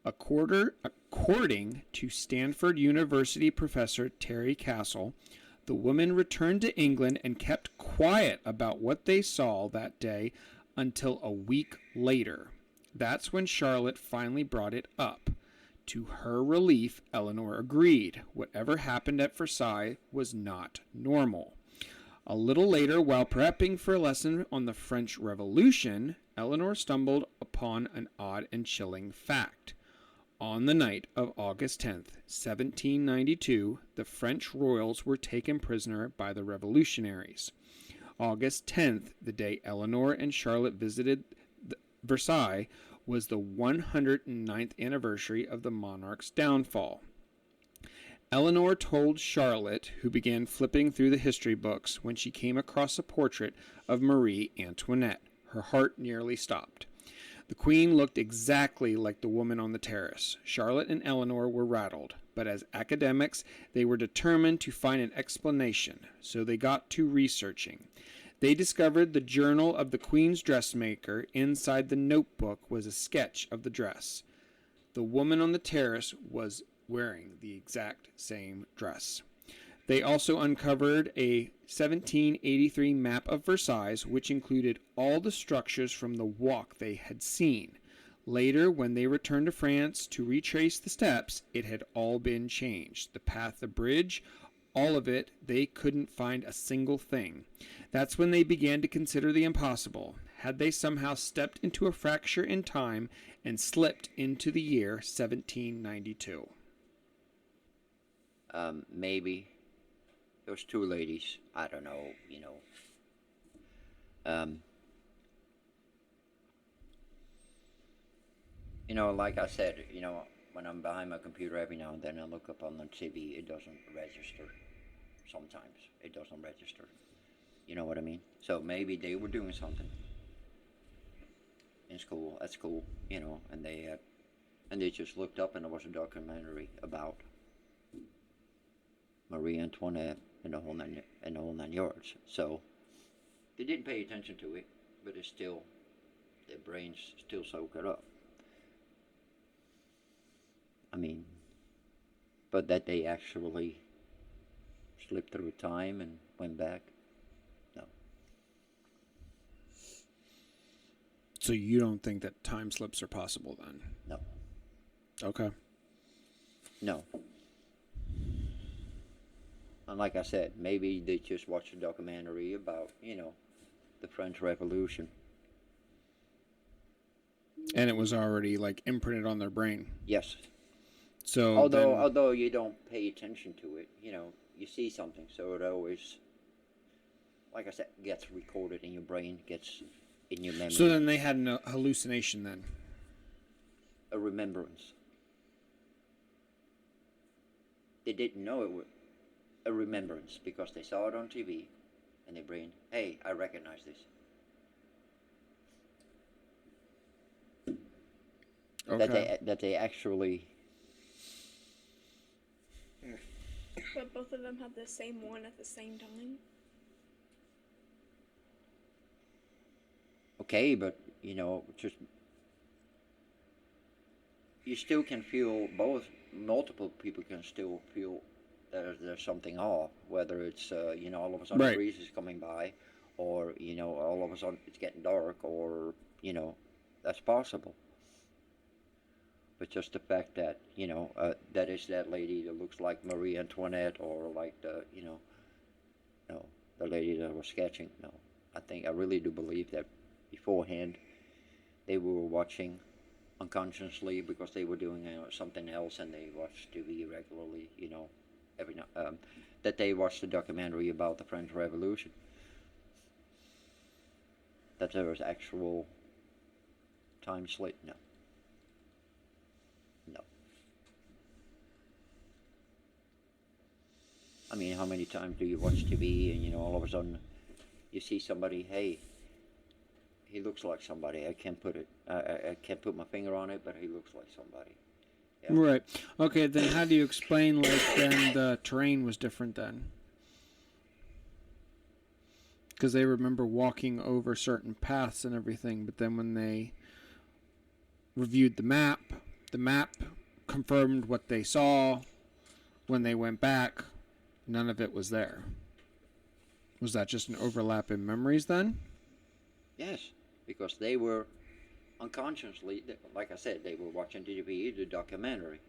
According to Stanford University professor Terry Castle, the women returned to England and kept quiet about what they saw that day until a week later. That's when Charlotte finally brought it up. To her relief, Eleanor agreed. Whatever happened at Versailles was not normal. A little later, while prepping for a lesson on the French Revolution, Eleanor stumbled upon an odd and chilling fact. On the night of August 10th, 1792, the French royals were taken prisoner by the revolutionaries. August 10th, the day Eleanor and Charlotte visited Versailles, was the 109th anniversary of the monarch's downfall. Eleanor told Charlotte, who began flipping through the history books, when she came across a portrait of Marie Antoinette. Her heart nearly stopped. The queen looked exactly like the woman on the terrace. Charlotte and Eleanor were rattled, but as academics, they were determined to find an explanation, so they got to researching. They discovered the journal of the Queen's dressmaker. Inside the notebook was a sketch of the dress. The woman on the terrace was wearing the exact same dress. They also uncovered a 1783 map of Versailles, which included all the structures from the walk they had seen. Later, when they returned to France to retrace the steps, it had all been changed. The path, the bridge, all of it, they couldn't find a single thing. That's when they began to consider the impossible. Had they somehow stepped into a fracture in time and slipped into the year 1792? Maybe. Those two ladies, I don't know, like I said, when I'm behind my computer every now and then I look up on the TV, it doesn't register. Sometimes it doesn't register. You know what I mean? So maybe they were doing something in school, at school, and they just looked up and there was a documentary about Marie Antoinette and the whole nine yards. So they didn't pay attention to it, but it's still, their brains still soak it up. I mean, but that they actually slipped through time and went back, no. So you don't think that time slips are possible then? No. Okay. No. And like I said, maybe they just watched a documentary about, the French Revolution. And it was already like imprinted on their brain. Yes. So although you don't pay attention to it, you see something, so it always, like I said, gets recorded in your brain, gets in your memory. So then they had a hallucination then? A remembrance. They didn't know it was a remembrance because they saw it on TV and their brain, hey, I recognize this. Okay. That they actually... But both of them had the same one at the same time? Okay, but, just... You still can feel both. Multiple people can still feel there's something off. Whether it's all of a sudden Right. a breeze is coming by, or all of a sudden it's getting dark, or that's possible. But just the fact that that is that lady that looks like Marie Antoinette, or like the lady that was sketching. No, I really do believe that beforehand they were watching unconsciously because they were doing something else, and they watched TV regularly. Every that they watched the documentary about the French Revolution. That there was actual time slit. No. No. I mean, how many times do you watch TV and all of a sudden you see somebody? Hey, he looks like somebody. I can't put my finger on it, but he looks like somebody. Yeah. Right. Okay, then how do you explain, like, then the terrain was different then? Because they remember walking over certain paths and everything, but then when they reviewed the map confirmed what they saw. When they went back, none of it was there. Was that just an overlap in memories then? Yes, because they were unconsciously, like I said, they were watching TV, the documentary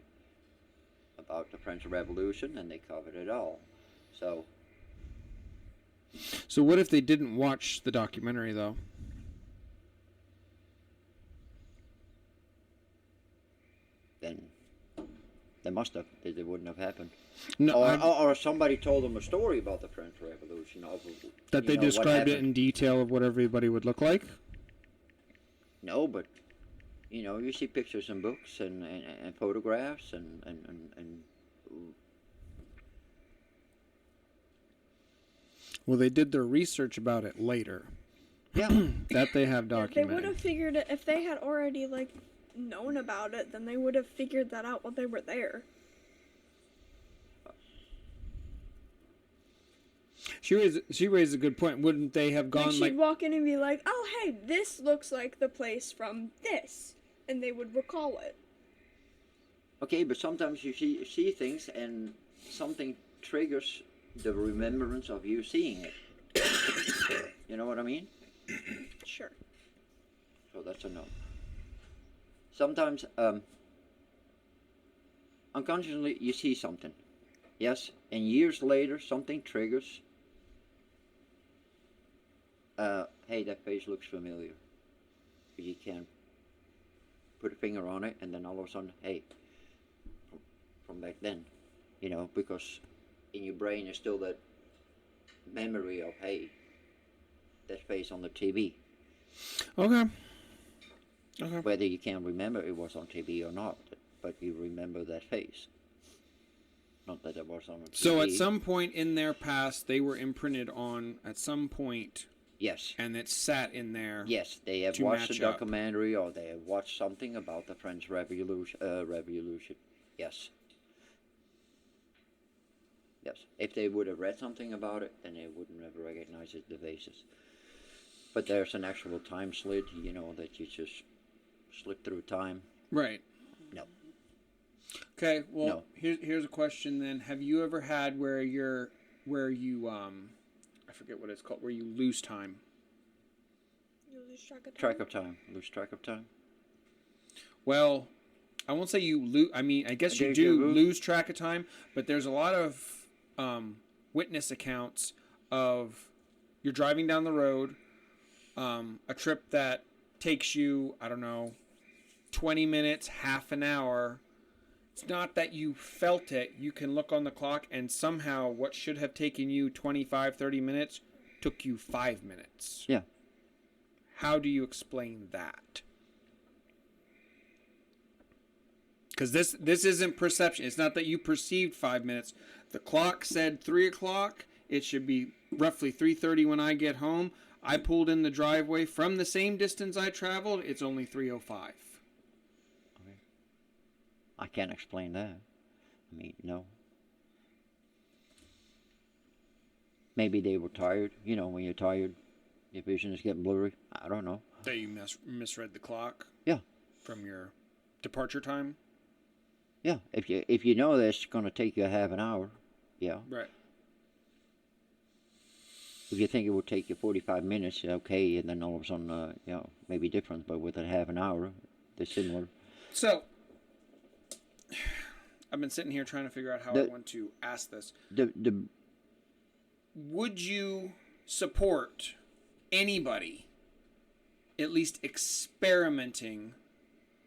about the French Revolution, and they covered it all. So what if they didn't watch the documentary, though? then they must have. It wouldn't have happened. No, Or somebody told them a story about the French Revolution. that they described it in detail of what everybody would look like? No, but you see pictures and books and photographs and Well, they did their research about it later. yeah. That they have Yeah, they documented. would have figured it if they had already known about it. Then they would have figured that out while they were there. She raised a good point. Wouldn't they have gone She'd walk in and be like, "Oh, hey, this looks like the place from this," and they would recall it. Okay, but sometimes you see things and something triggers the remembrance of you seeing it. You know what I mean? Sure. So that's a no. Sometimes unconsciously you see something, yes, and years later something triggers. Hey, that face looks familiar. But you can't put a finger on it, and then all of a sudden, hey, from back then, because in your brain is still that memory of, hey, that face on the TV. Okay. Whether you can remember it was on TV or not, but you remember that face. Not that it was on TV. So at some point in their past, they were imprinted on at some point. Yes. And it sat in there. Yes, they have to watched a match up. documentary or they have watched something about the French Revolution. Yes. Yes. If they would have read something about it, then they wouldn't have recognized the faces. But there's an actual time slit, that you just slip through time. Right. No. Okay. Well, No. here's a question then. Have you ever had where you I forget what it's called, where you lose time? You lose track of time. Lose track of time. Well, I won't say you lose. I mean, I guess you do lose track of time, but there's a lot of witness accounts of you're driving down the road, a trip that takes you, I don't know, 20 minutes, half an hour. It's not that you felt it. You can look on the clock and somehow what should have taken you 25, 30 minutes took you 5 minutes. Yeah. How do you explain that? Because this isn't perception. It's not that you perceived 5 minutes. The clock said 3 o'clock. It should be roughly 3:30 when I get home. I pulled in the driveway from the same distance I traveled. It's only 3:05. Okay. I can't explain that. I mean, no. Maybe they were tired. When you're tired, your vision is getting blurry. I don't know. That you misread the clock? Yeah. From your departure time? Yeah. If you know that it's going to take you a half an hour, Yeah. Right. If you think it would take you 45 minutes, okay, and then all of a sudden, maybe different, but with a half an hour, they're similar. So, I've been sitting here trying to figure out how I want to ask this. Would you support anybody at least experimenting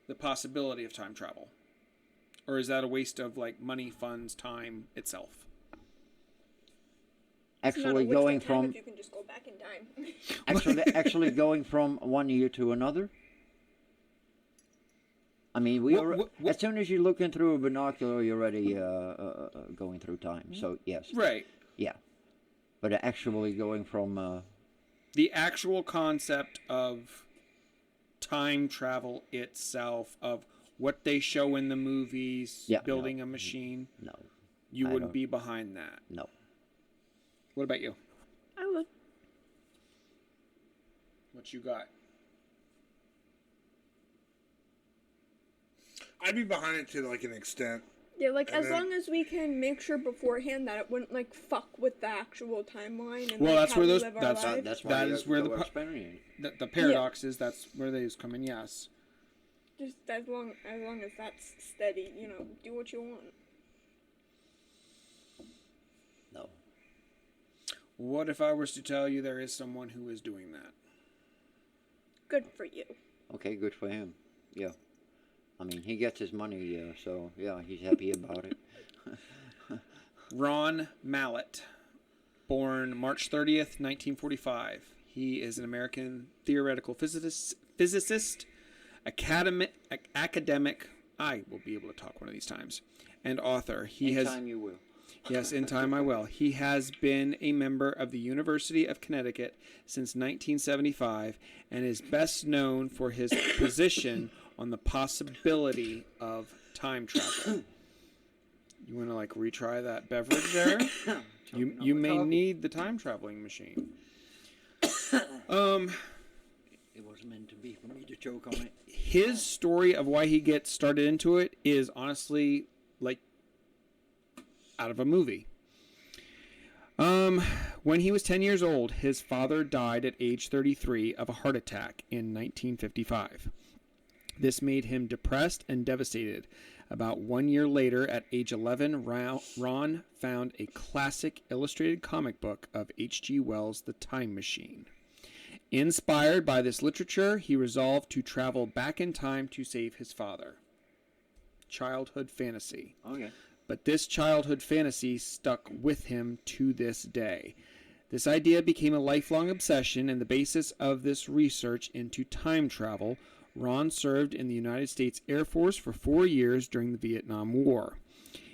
the possibility of time travel? Or is that a waste of like money, funds, time itself? Actually going from if you can just go back in time. actually going from one year to another. I mean, as soon as you're looking through a binocular, you're already going through time. So yes, Right. yeah. But actually going from the actual concept of time travel itself, of what they show in the movies, building a machine. No, you wouldn't be behind that. No. What about you? I would. What you got? I'd be behind it to like an extent. Yeah, like as long as we can make sure beforehand that it wouldn't like fuck with the actual timeline and well, like, that's how where we those live our that's lives. that is where the paradox is. That's where they come in. Yes. Just as long as that's steady, do what you want. No. What if I was to tell you there is someone who is doing that? Good for you. Okay, good for him. Yeah. I mean, he gets his money, so yeah, he's happy about it. Ron Mallett, born March 30th, 1945. He is an American theoretical physicist, academic, I will be able to talk one of these times, and author. In time you will. Yes, in time I will. He has been a member of the University of Connecticut since 1975 and is best known for his position on the possibility of time travel. You want to like retry that beverage there? You may need the time traveling machine. It wasn't meant to be for me to choke on it. His story of why he gets started into it is honestly like out of a movie. When he was 10 years old, his father died at age 33 of a heart attack in 1955. This made him depressed and devastated. About 1 year later, at age 11, Ron found a classic illustrated comic book of H.G. Wells' The Time Machine. Inspired by this literature, he resolved to travel back in time to save his father. Childhood fantasy. Okay. But this childhood fantasy stuck with him to this day. This idea became a lifelong obsession and the basis of this research into time travel. Ron served in the United States Air Force for 4 years during the Vietnam War.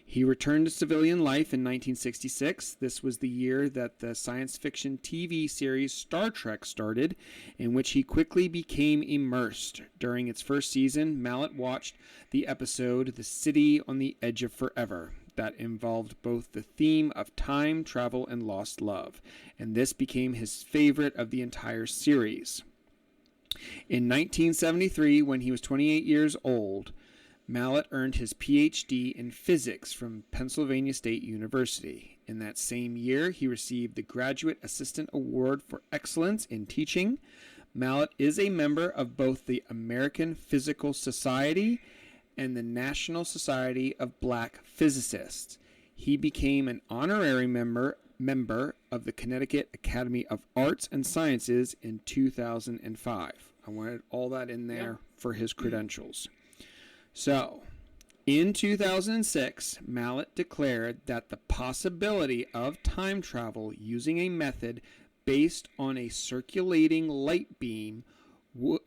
He returned to civilian life in 1966. This was the year that the science fiction TV series Star Trek started, in which he quickly became immersed. During its first season, Mallett watched the episode The City on the Edge of Forever, that involved both the theme of time travel and lost love, and this became his favorite of the entire series. In 1973, when he was 28 years old, Mallett earned his Ph.D. in physics from Pennsylvania State University. In that same year, he received the Graduate Assistant Award for Excellence in Teaching. Mallett is a member of both the American Physical Society and the National Society of Black Physicists. He became an honorary member of the Connecticut Academy of Arts and Sciences in 2005. I wanted all that in there for his credentials. So, in 2006, Mallett declared that the possibility of time travel using a method based on a circulating light beam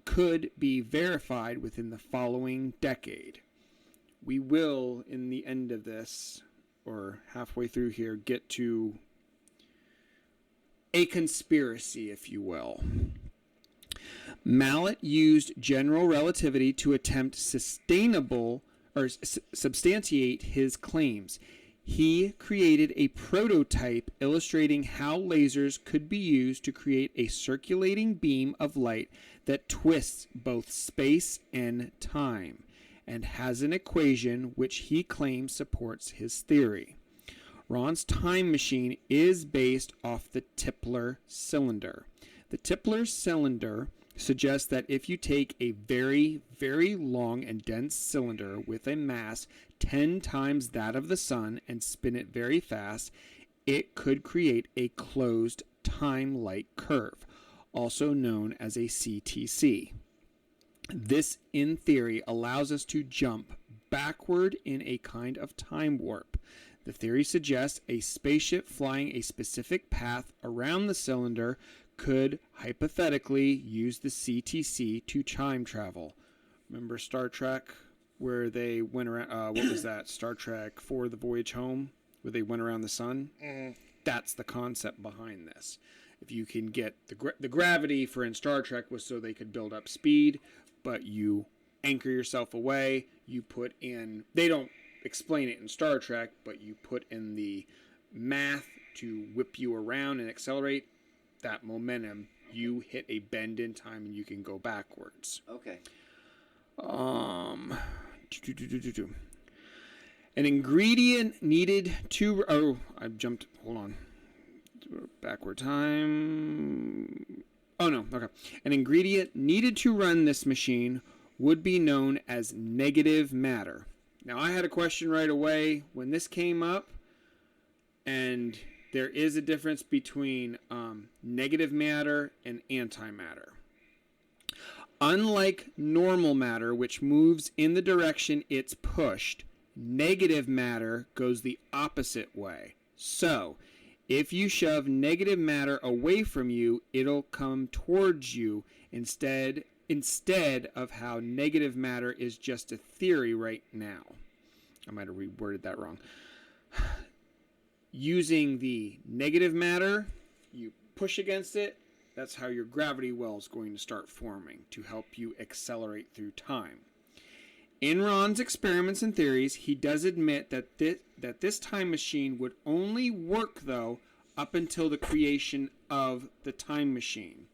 could be verified within the following decade. We will, in the end of this, or halfway through here, get to a conspiracy, if you will. Mallett used general relativity to attempt substantiate his claims. He created a prototype illustrating how lasers could be used to create a circulating beam of light that twists both space and time, and has an equation which he claims supports his theory. Ron's time machine is based off the Tipler cylinder. The Tipler cylinder suggests that if you take a very, very long and dense cylinder with a mass 10 times that of the sun and spin it very fast, it could create a closed time-like curve, also known as a CTC. This, in theory, allows us to jump backward in a kind of time warp. The theory suggests a spaceship flying a specific path around the cylinder could hypothetically use the CTC to time travel. Remember Star Trek, where they went around, what was that? Star Trek 4, The Voyage Home, where they went around the sun? Mm. That's the concept behind this. If you can get the gravity for in Star Trek was so they could build up speed, but you anchor yourself away, you put in, they don't explain it in Star Trek, but you put in the math to whip you around and accelerate that momentum, you hit a bend in time and you can go backwards. Okay. An ingredient needed to, oh, I jumped, hold on. Backward time. Oh no, okay. An ingredient needed to run this machine would be known as negative matter. Now, I had a question right away when this came up, and there is a difference between negative matter and antimatter. Unlike normal matter, which moves in the direction it's pushed, negative matter goes the opposite way. So, if you shove negative matter away from you, it'll come towards you instead of how negative matter is just a theory right now. I might have reworded that wrong. Using the negative matter, you push against it, that's how your gravity well is going to start forming to help you accelerate through time. In Ron's experiments and theories, he does admit that this time machine would only work, though, up until the creation of the time machine.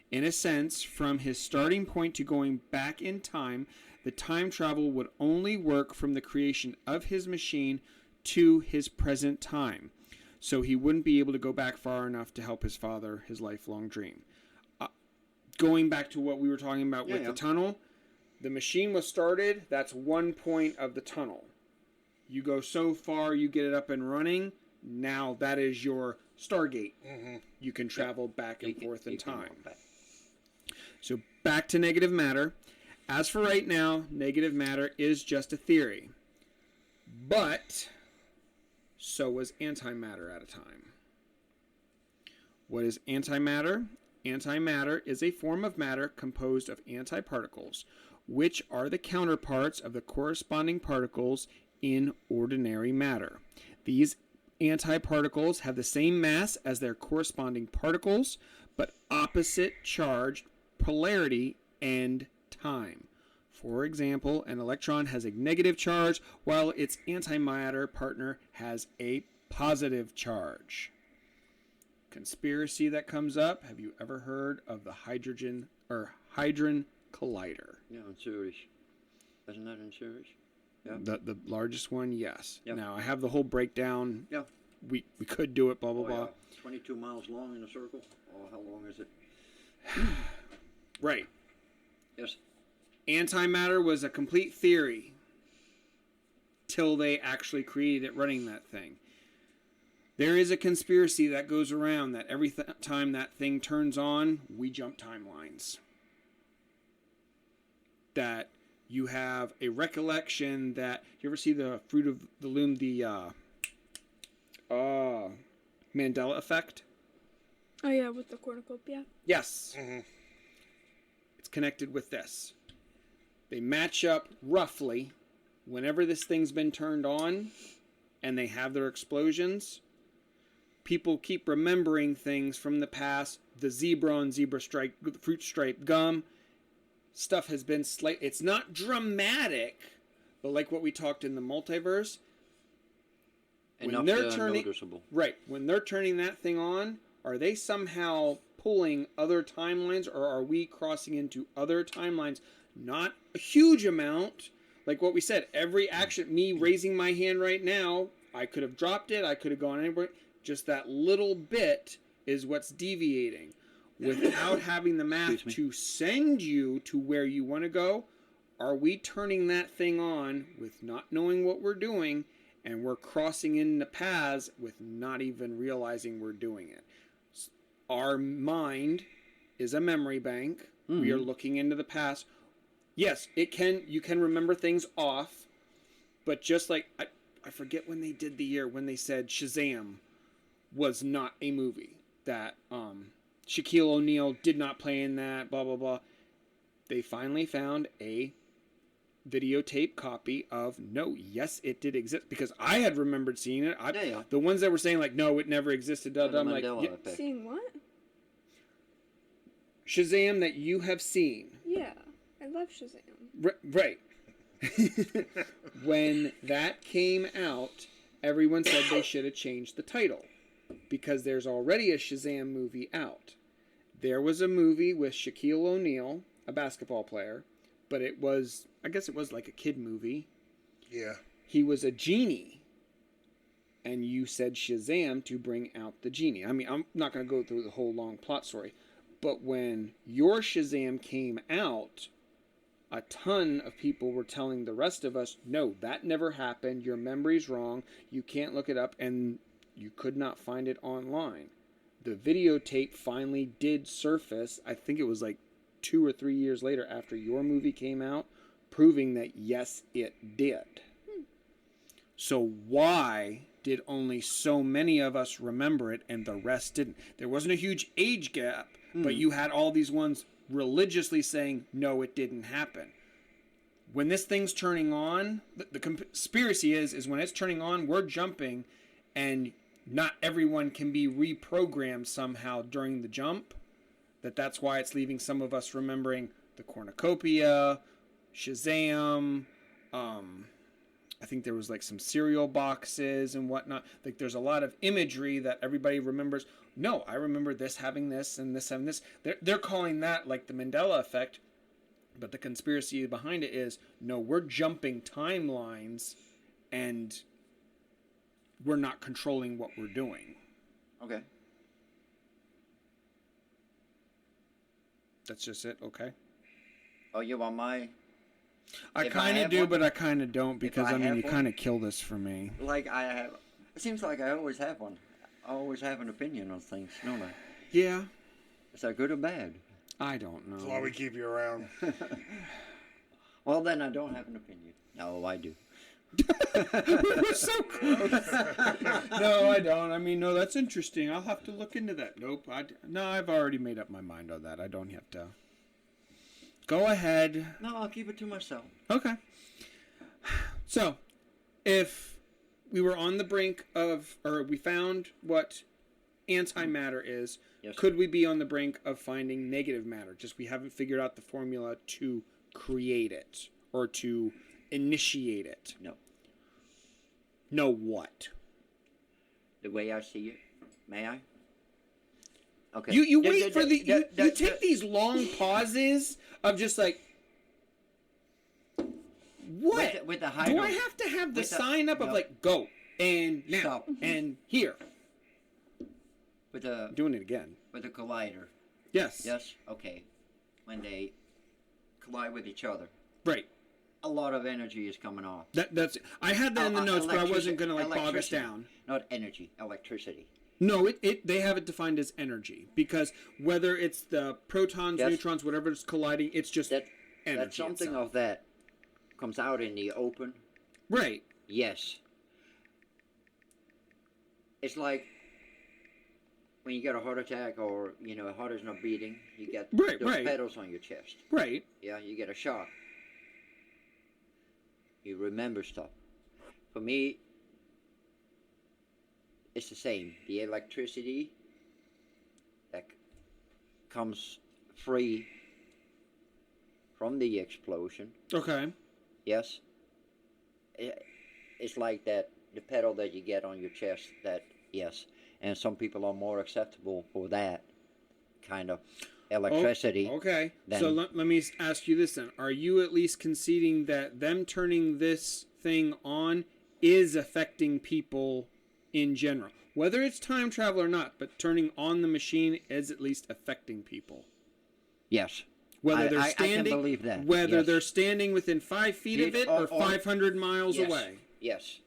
In a sense, from his starting point to going back in time, the time travel would only work from the creation of his machine to his present time. So he wouldn't be able to go back far enough to help his father, his lifelong dream. Going back to what we were talking about with the tunnel, the machine was started, that's one point of the tunnel. You go so far, you get it up and running, now that is your Stargate. Mm-hmm. You can travel back and forth in time. So back to negative matter. As for right now, negative matter is just a theory. But so was antimatter at a time. What is antimatter? Antimatter is a form of matter composed of antiparticles, which are the counterparts of the corresponding particles in ordinary matter. These antiparticles have the same mass as their corresponding particles, but opposite charge, polarity, and time. For example, an electron has a negative charge, while its antimatter partner has a positive charge. Conspiracy that comes up, have you ever heard of the hadron collider? Yeah, in Zurich. Isn't that in Zurich? Yeah. The largest one, yes. Yep. Now, I have the whole breakdown. Yeah. We could do it, blah, blah, blah. Yeah. 22 miles long in a circle. Oh, how long is it? Right. Yes. Antimatter was a complete theory till they actually created it running that thing. There is a conspiracy that goes around that every time that thing turns on, we jump timelines. That you have a recollection that... You ever see the Fruit of the Loom, the Mandela effect? Oh yeah, with the cornucopia. Yes. Mm-hmm. It's connected with this. They match up roughly whenever this thing's been turned on and they have their explosions. People keep remembering things from the past. The zebra and zebra stripe, fruit striped gum. Stuff has been it's not dramatic, but like what we talked in the multiverse, Enough noticeable. Right, when they're turning that thing on, are they somehow pulling other timelines, or are we crossing into other timelines? Not a huge amount. Like what we said, every action, me raising my hand right now, I could have dropped it. I could have gone anywhere. Just that little bit is what's deviating. Without having the map to send you to where you want to go, are we turning that thing on with not knowing what we're doing, and we're crossing in the paths with not even realizing we're doing it? Our mind is a memory bank. Mm-hmm. We are looking into the past. Yes, you can remember things off, but just like, I forget when they did the year when they said Shazam was not a movie, that Shaquille O'Neal did not play in that, blah, blah, blah. They finally found a videotape copy of, no, yes, it did exist, because I had remembered seeing it. The ones that were saying, like, no, it never existed, I'm like, yeah. Seeing what? Shazam that you have seen. Yeah, I love Shazam. Right. When that came out, everyone said they should have changed the title, because there's already a Shazam movie out. There was a movie with Shaquille O'Neal, a basketball player, but I guess it was like a kid movie. Yeah. He was a genie, and you said Shazam to bring out the genie. I mean, I'm not going to go through the whole long plot story, but when your Shazam came out, a ton of people were telling the rest of us, no, that never happened, your memory's wrong, you can't look it up, and you could not find it online. The videotape finally did surface, I think it was like 2 or 3 years later after your movie came out, proving that yes, it did. So why did only so many of us remember it and the rest didn't? There wasn't a huge age gap, but you had all these ones religiously saying, no, it didn't happen. When this thing's turning on, the conspiracy is when it's turning on, we're jumping, and not everyone can be reprogrammed somehow during the jump. That's why it's leaving some of us remembering the cornucopia, Shazam, I think there was like some cereal boxes and whatnot. Like there's a lot of imagery that everybody remembers. No, I remember this having this and this having this. They're calling that like the Mandela effect, but the conspiracy behind it is, no, we're jumping timelines and we're not controlling what we're doing. Okay. That's just it, okay? Oh, you want my... I kind of do, but I kind of don't, because, I mean, you kind of kill this for me. Like, I have... It seems like I always have one. I always have an opinion on things, don't I? Yeah. Is that good or bad? I don't know. That's why we keep you around. Well, then I don't have an opinion. No, I do. We're so close. No, I don't. I mean, no, that's interesting. I'll have to look into that. Nope. No, I've already made up my mind on that. I don't have to. Go ahead. No, I'll keep it to myself. Okay. So, if we were on the brink of, or we found what antimatter is, yes, could we be on the brink of finding negative matter? Just we haven't figured out the formula to create it or to initiate it. No. No what? The way I see it. May I? Okay. You wait for you take these long pauses of just like, what? With the do I have to have the sign up of like, go, and now, stop, and here? With the... Doing it again. With the collider. Yes. Yes? Okay. When they collide with each other. Right. A lot of energy is coming off. That's I had that in the notes, but I wasn't going to like bog us down. Not energy, electricity. No, they have it defined as energy, because whether it's the protons, yes, neutrons, whatever it's colliding, it's just energy. That something itself. Of that comes out in the open. Right. Yes. It's like when you get a heart attack, or a heart is not beating, you get those petals on your chest. Right. Yeah, you get a shock. You remember stuff. For me, it's the same. The electricity that comes free from the explosion. Okay. Yes. It's like that, the pedal that you get on your chest, that, yes. And some people are more acceptable for that kind of electricity. Okay. So let me ask you this then. Are you at least conceding that them turning this thing on is affecting people in general. Whether it's time travel or not, but turning on the machine is at least affecting people. Yes. Whether they're I standing, can believe that. whether Yes. they're standing within 5 feet of it or 500 miles Yes. away. Yes.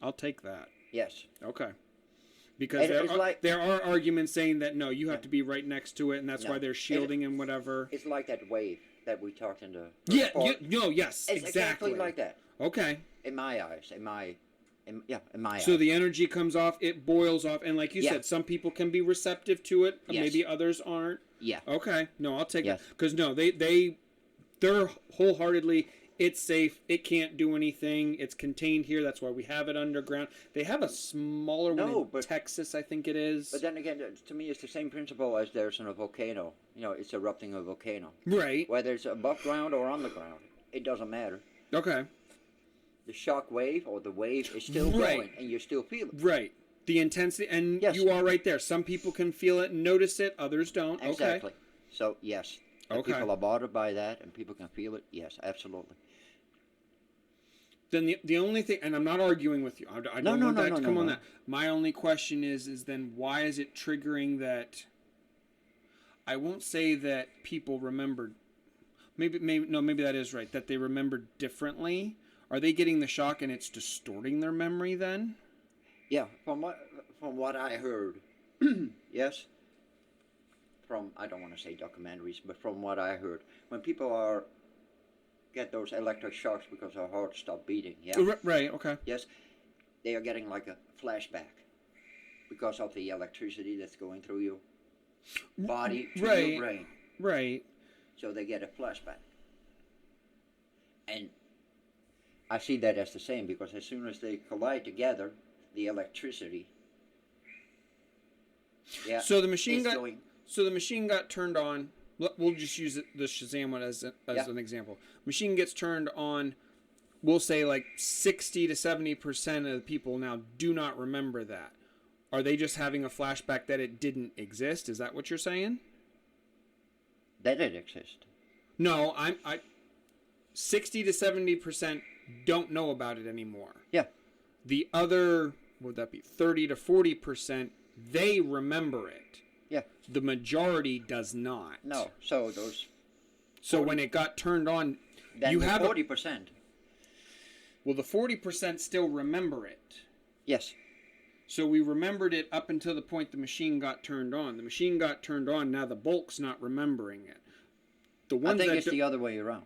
I'll take that. Yes. Okay. Because And there are arguments saying that no, you have to be right next to it, and that's why they're shielding and whatever. It's like that wave that we talked in the Yes, It's exactly exactly like that. Okay. In my eyes, in my eyes. So the energy comes off, it boils off, and like you Yeah. said, some people can be receptive to it, Yes. maybe others aren't. Yeah. Okay, no, I'll take Yes. that because no, they're wholeheartedly. It's safe. It can't do anything. It's contained here. That's why we have it underground. They have a smaller one in Texas, I think it is. But then again, to me, it's the same principle as there's in a volcano. You know, it's erupting a volcano. Right. Whether it's above ground or on the ground, it doesn't matter. Okay. The shock wave or the wave is still Right. going, and you still feel it. Right. The intensity, and Yes. you are right there. Some people can feel it and notice it. Others don't. Exactly. Okay. So yes, if Okay. people are bothered by that and people can feel it. Yes, absolutely. Then the only thing, and I'm not arguing with you. I don't want that to come on no. that. My only question is then why is it triggering that? I won't say that people remembered. Maybe that is right. That they remembered differently. Are they getting the shock and it's distorting their memory then? Yeah, from what I heard, yes. From I don't want to say documentaries, but from what I heard, when people get those electric shocks because their heart stopped beating, yeah. Right. Okay. Yes, they are getting like a flashback because of the electricity that's going through your body to your brain. Right. So they get a flashback. And I see that as the same because as soon as they collide together, the electricity. Yeah. So the machine got turned on. We'll just use the Shazam one as an example. Machine gets turned on. We'll say like 60 to 70% of the people now do not remember that. Are they just having a flashback that it didn't exist? Is that what you're saying? That it exists. No, I 60 to 70% don't know about it anymore. Yeah. The other, what would that be? 30 to 40%, they remember it. Yeah. The majority does not. No. So those. So when it got turned on, Then you the have 40%. Well, the 40% still remember it. Yes. So we remembered it up until the point the machine got turned on. The machine got turned on. Now the bulk's not remembering it. The ones I think that it's the other way around.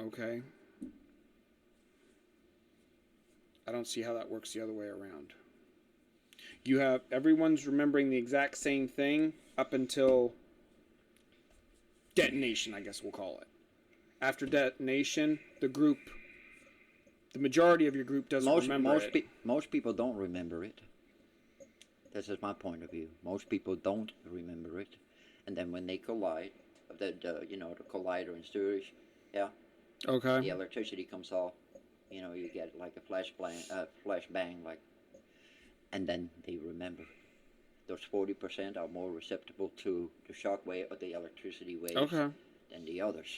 Okay. I don't see how that works the other way around. You have everyone's remembering the exact same thing up until detonation, I guess we'll call it. After detonation, the majority of your group doesn't remember it. Most people don't remember it. This is my point of view. Most people don't remember it, and then when they collide, the collider and storage, yeah. Okay. The electricity comes off. You know, you get like a flash bang, like, and then they remember. Those 40% are more receptible to the shock wave or the electricity waves than the others.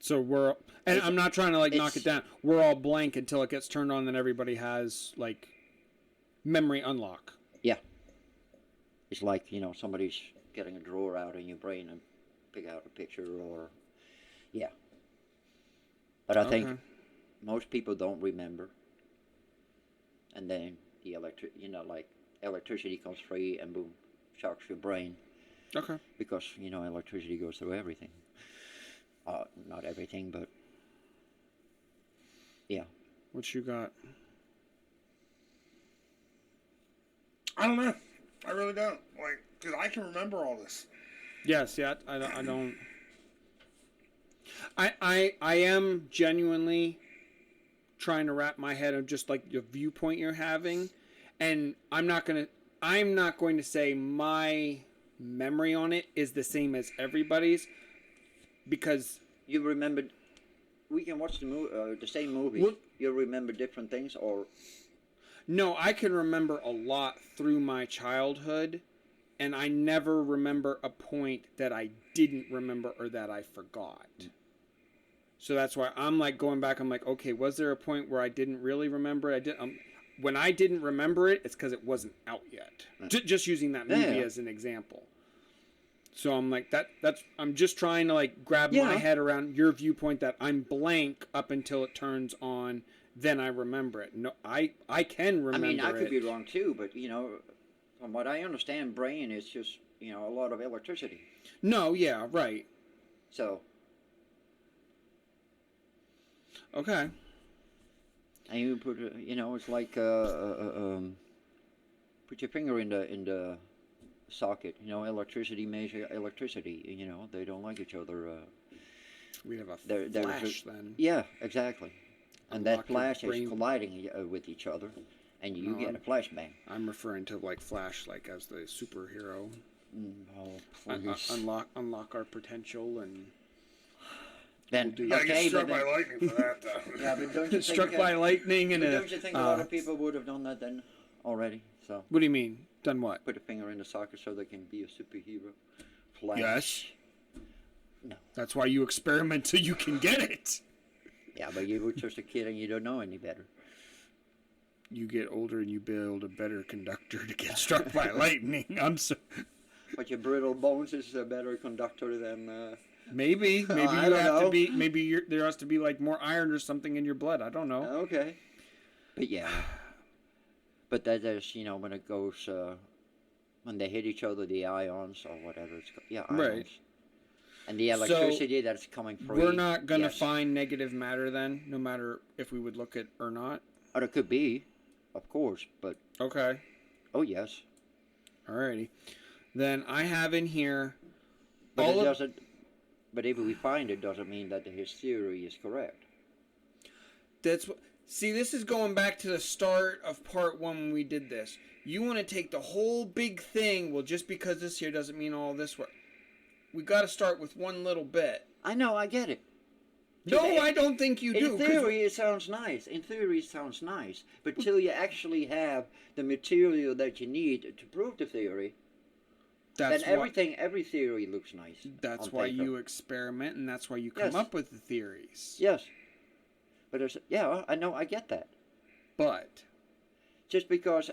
So I'm not trying to knock it down. We're all blank until it gets turned on, then everybody has memory unlock. Yeah. It's like, somebody's getting a drawer out in your brain and pick out a picture or, yeah. But I think most people don't remember. And then the electricity comes free and boom, shocks your brain. Okay. Because, electricity goes through everything. Not everything, but yeah. What you got? I don't know. I really don't. Because I can remember all this. Yes, yeah, I don't. I am genuinely trying to wrap my head on just the viewpoint you're having, and I'm not going to say my memory on it is the same as everybody's, because you remembered. We can watch the same movie. You remember different things, or no? I can remember a lot through my childhood, and I never remember a point that I didn't remember or that I forgot. So that's why I'm like going back. I'm like, okay, was there a point where I didn't really remember it? I did. When I didn't remember it, it's because it wasn't out yet. Just using that movie as an example. So I'm like that's I'm just trying to like grab my head around your viewpoint that I'm blank up until it turns on, then I remember it. No, I can remember it. I could be wrong too, but you know, from what I understand, brain is just, you know, a lot of electricity. No, yeah, right. So. Okay. And you put, you know, it's like put your finger in the socket. You know, electricity measure electricity. You know, they don't like each other. We have a flash then. Yeah, exactly. And that flash brain... is colliding with each other, and you get a flashbang. I'm referring to like Flash, like as the superhero. Unlock our potential and. Then get struck by lightning for that, though. Yeah, but don't you think, struck by lightning and don't you think a lot of people would have done that then already? So. What do you mean? Done what? Put a finger in the socket so they can be a superhero. Flash. Yes. No. That's why you experiment so you can get it. Yeah, but you were just a kid and you don't know any better. You get older and you build a better conductor to get struck by lightning. I'm so. But your brittle bones is a better conductor than. Maybe you have to be. Maybe there has to be like more iron or something in your blood. I don't know. Okay. But yeah. But that is, you know, when it goes, when they hit each other, the ions or whatever it's called. Yeah, ions. Right. And the electricity that's coming free. We're not going to find negative matter then, no matter if we would look at or not? Or it could be, of course, but... Okay. Oh, yes. Alrighty. Then I have in here... But it doesn't... But if we find it, doesn't mean that his theory is correct. That's what... See, this is going back to the start of part 1 when we did this. You want to take the whole big thing, well, just because this here doesn't mean all this work. We got to start with one little bit. I know, I get it. No, I don't think you do. In theory, it sounds nice. But till you actually have the material that you need to prove the theory... Then every theory looks nice. That's why you experiment, and that's why you come up with the theories. Yes. But I know, I get that. But just because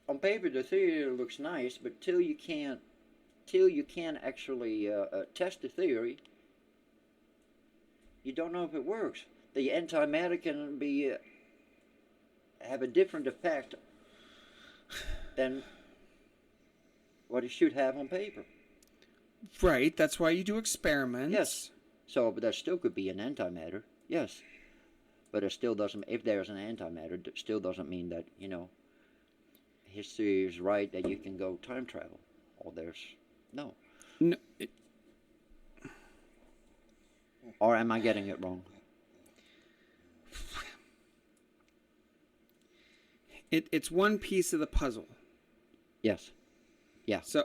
on paper the theory looks nice, but till you can actually test the theory, you don't know if it works. The antimatter can have a different effect than what it should have on paper. Right, that's why you do experiments. Yes. So, but there still could be an antimatter. Yes. But it still doesn't, if there's an antimatter, it still doesn't mean that, you know, history is right that you can go time travel. Or no. Or am I getting it wrong? It's one piece of the puzzle. Yes. Yeah. So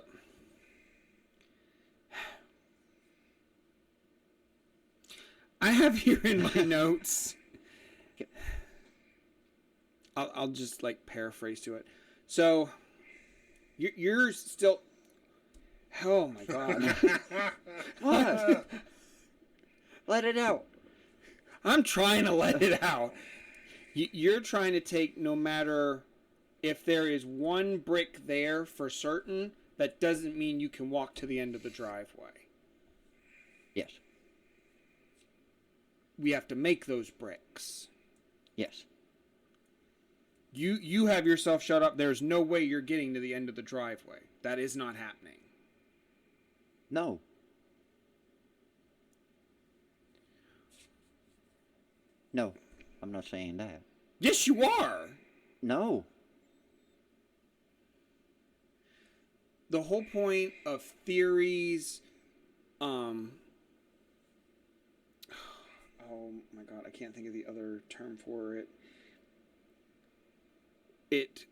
I have here in my notes. I'll just like paraphrase to it. So you're still. Oh my God! What? Let it out. I'm trying to let it out. You're trying to take no matter. If there is one brick there for certain, that doesn't mean you can walk to the end of the driveway. Yes. We have to make those bricks. Yes. You have yourself shut up. There's no way you're getting to the end of the driveway. That is not happening. No. No, I'm not saying that. Yes, you are. No. The whole point of theories, oh my God, I can't think of the other term for it. It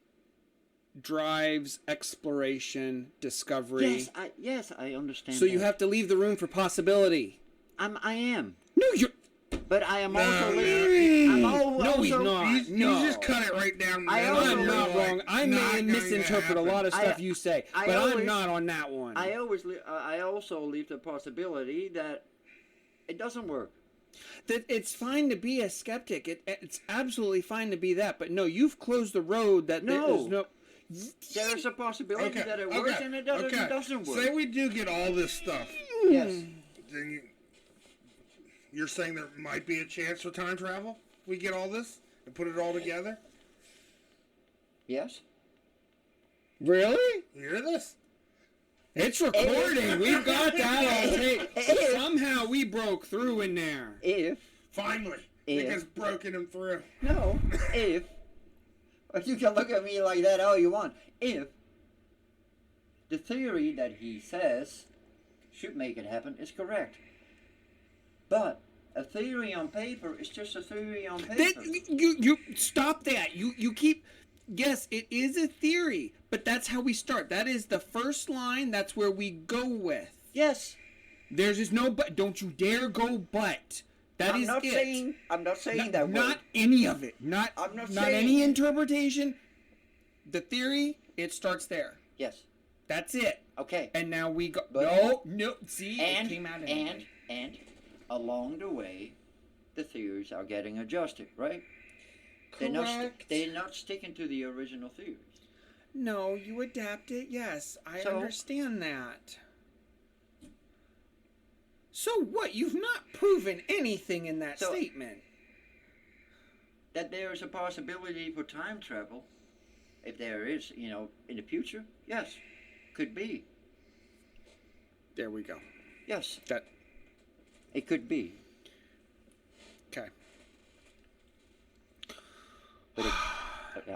drives exploration, discovery. Yes, I understand. So you have to leave the room for possibility. I am. No, you're. But I am also. No, he's not. You just cut it right down. I'm not wrong. I may misinterpret a lot of stuff you say, but I'm not on that one. I also leave the possibility that it doesn't work. That it's fine to be a skeptic. It's absolutely fine to be that. But no, you've closed the road that there's no... There's a possibility that it works and it doesn't work. Say we do get all this stuff. Yes. Then you're saying there might be a chance for time travel? We get all this and put it all together? Yes. Really? You hear this? It's recording. We've got that on tape. Somehow we broke through in there. If. Finally. If. Because broken him through. No. If. You can look at me like that all you want. If the theory that he says should make it happen is correct. But a theory on paper is just a theory on paper. You stop that. You keep... Yes, it is a theory, but that's how we start. That is the first line. That's where we go with. Yes. There's just no but. Don't you dare go but. I'm not saying that word. Not any of it. Not any interpretation. The theory, it starts there. Yes. That's it. Okay. And now we go. But, no. See, it came out anyway. And along the way, the theories are getting adjusted, right? Correct. They're not sticking to the original theories. No, you adapt it. Yes, I understand that. So what? You've not proven anything in that statement. That there is a possibility for time travel, if there is, in the future, yes, could be. There we go. Yes. That. It could be. Okay. But yeah.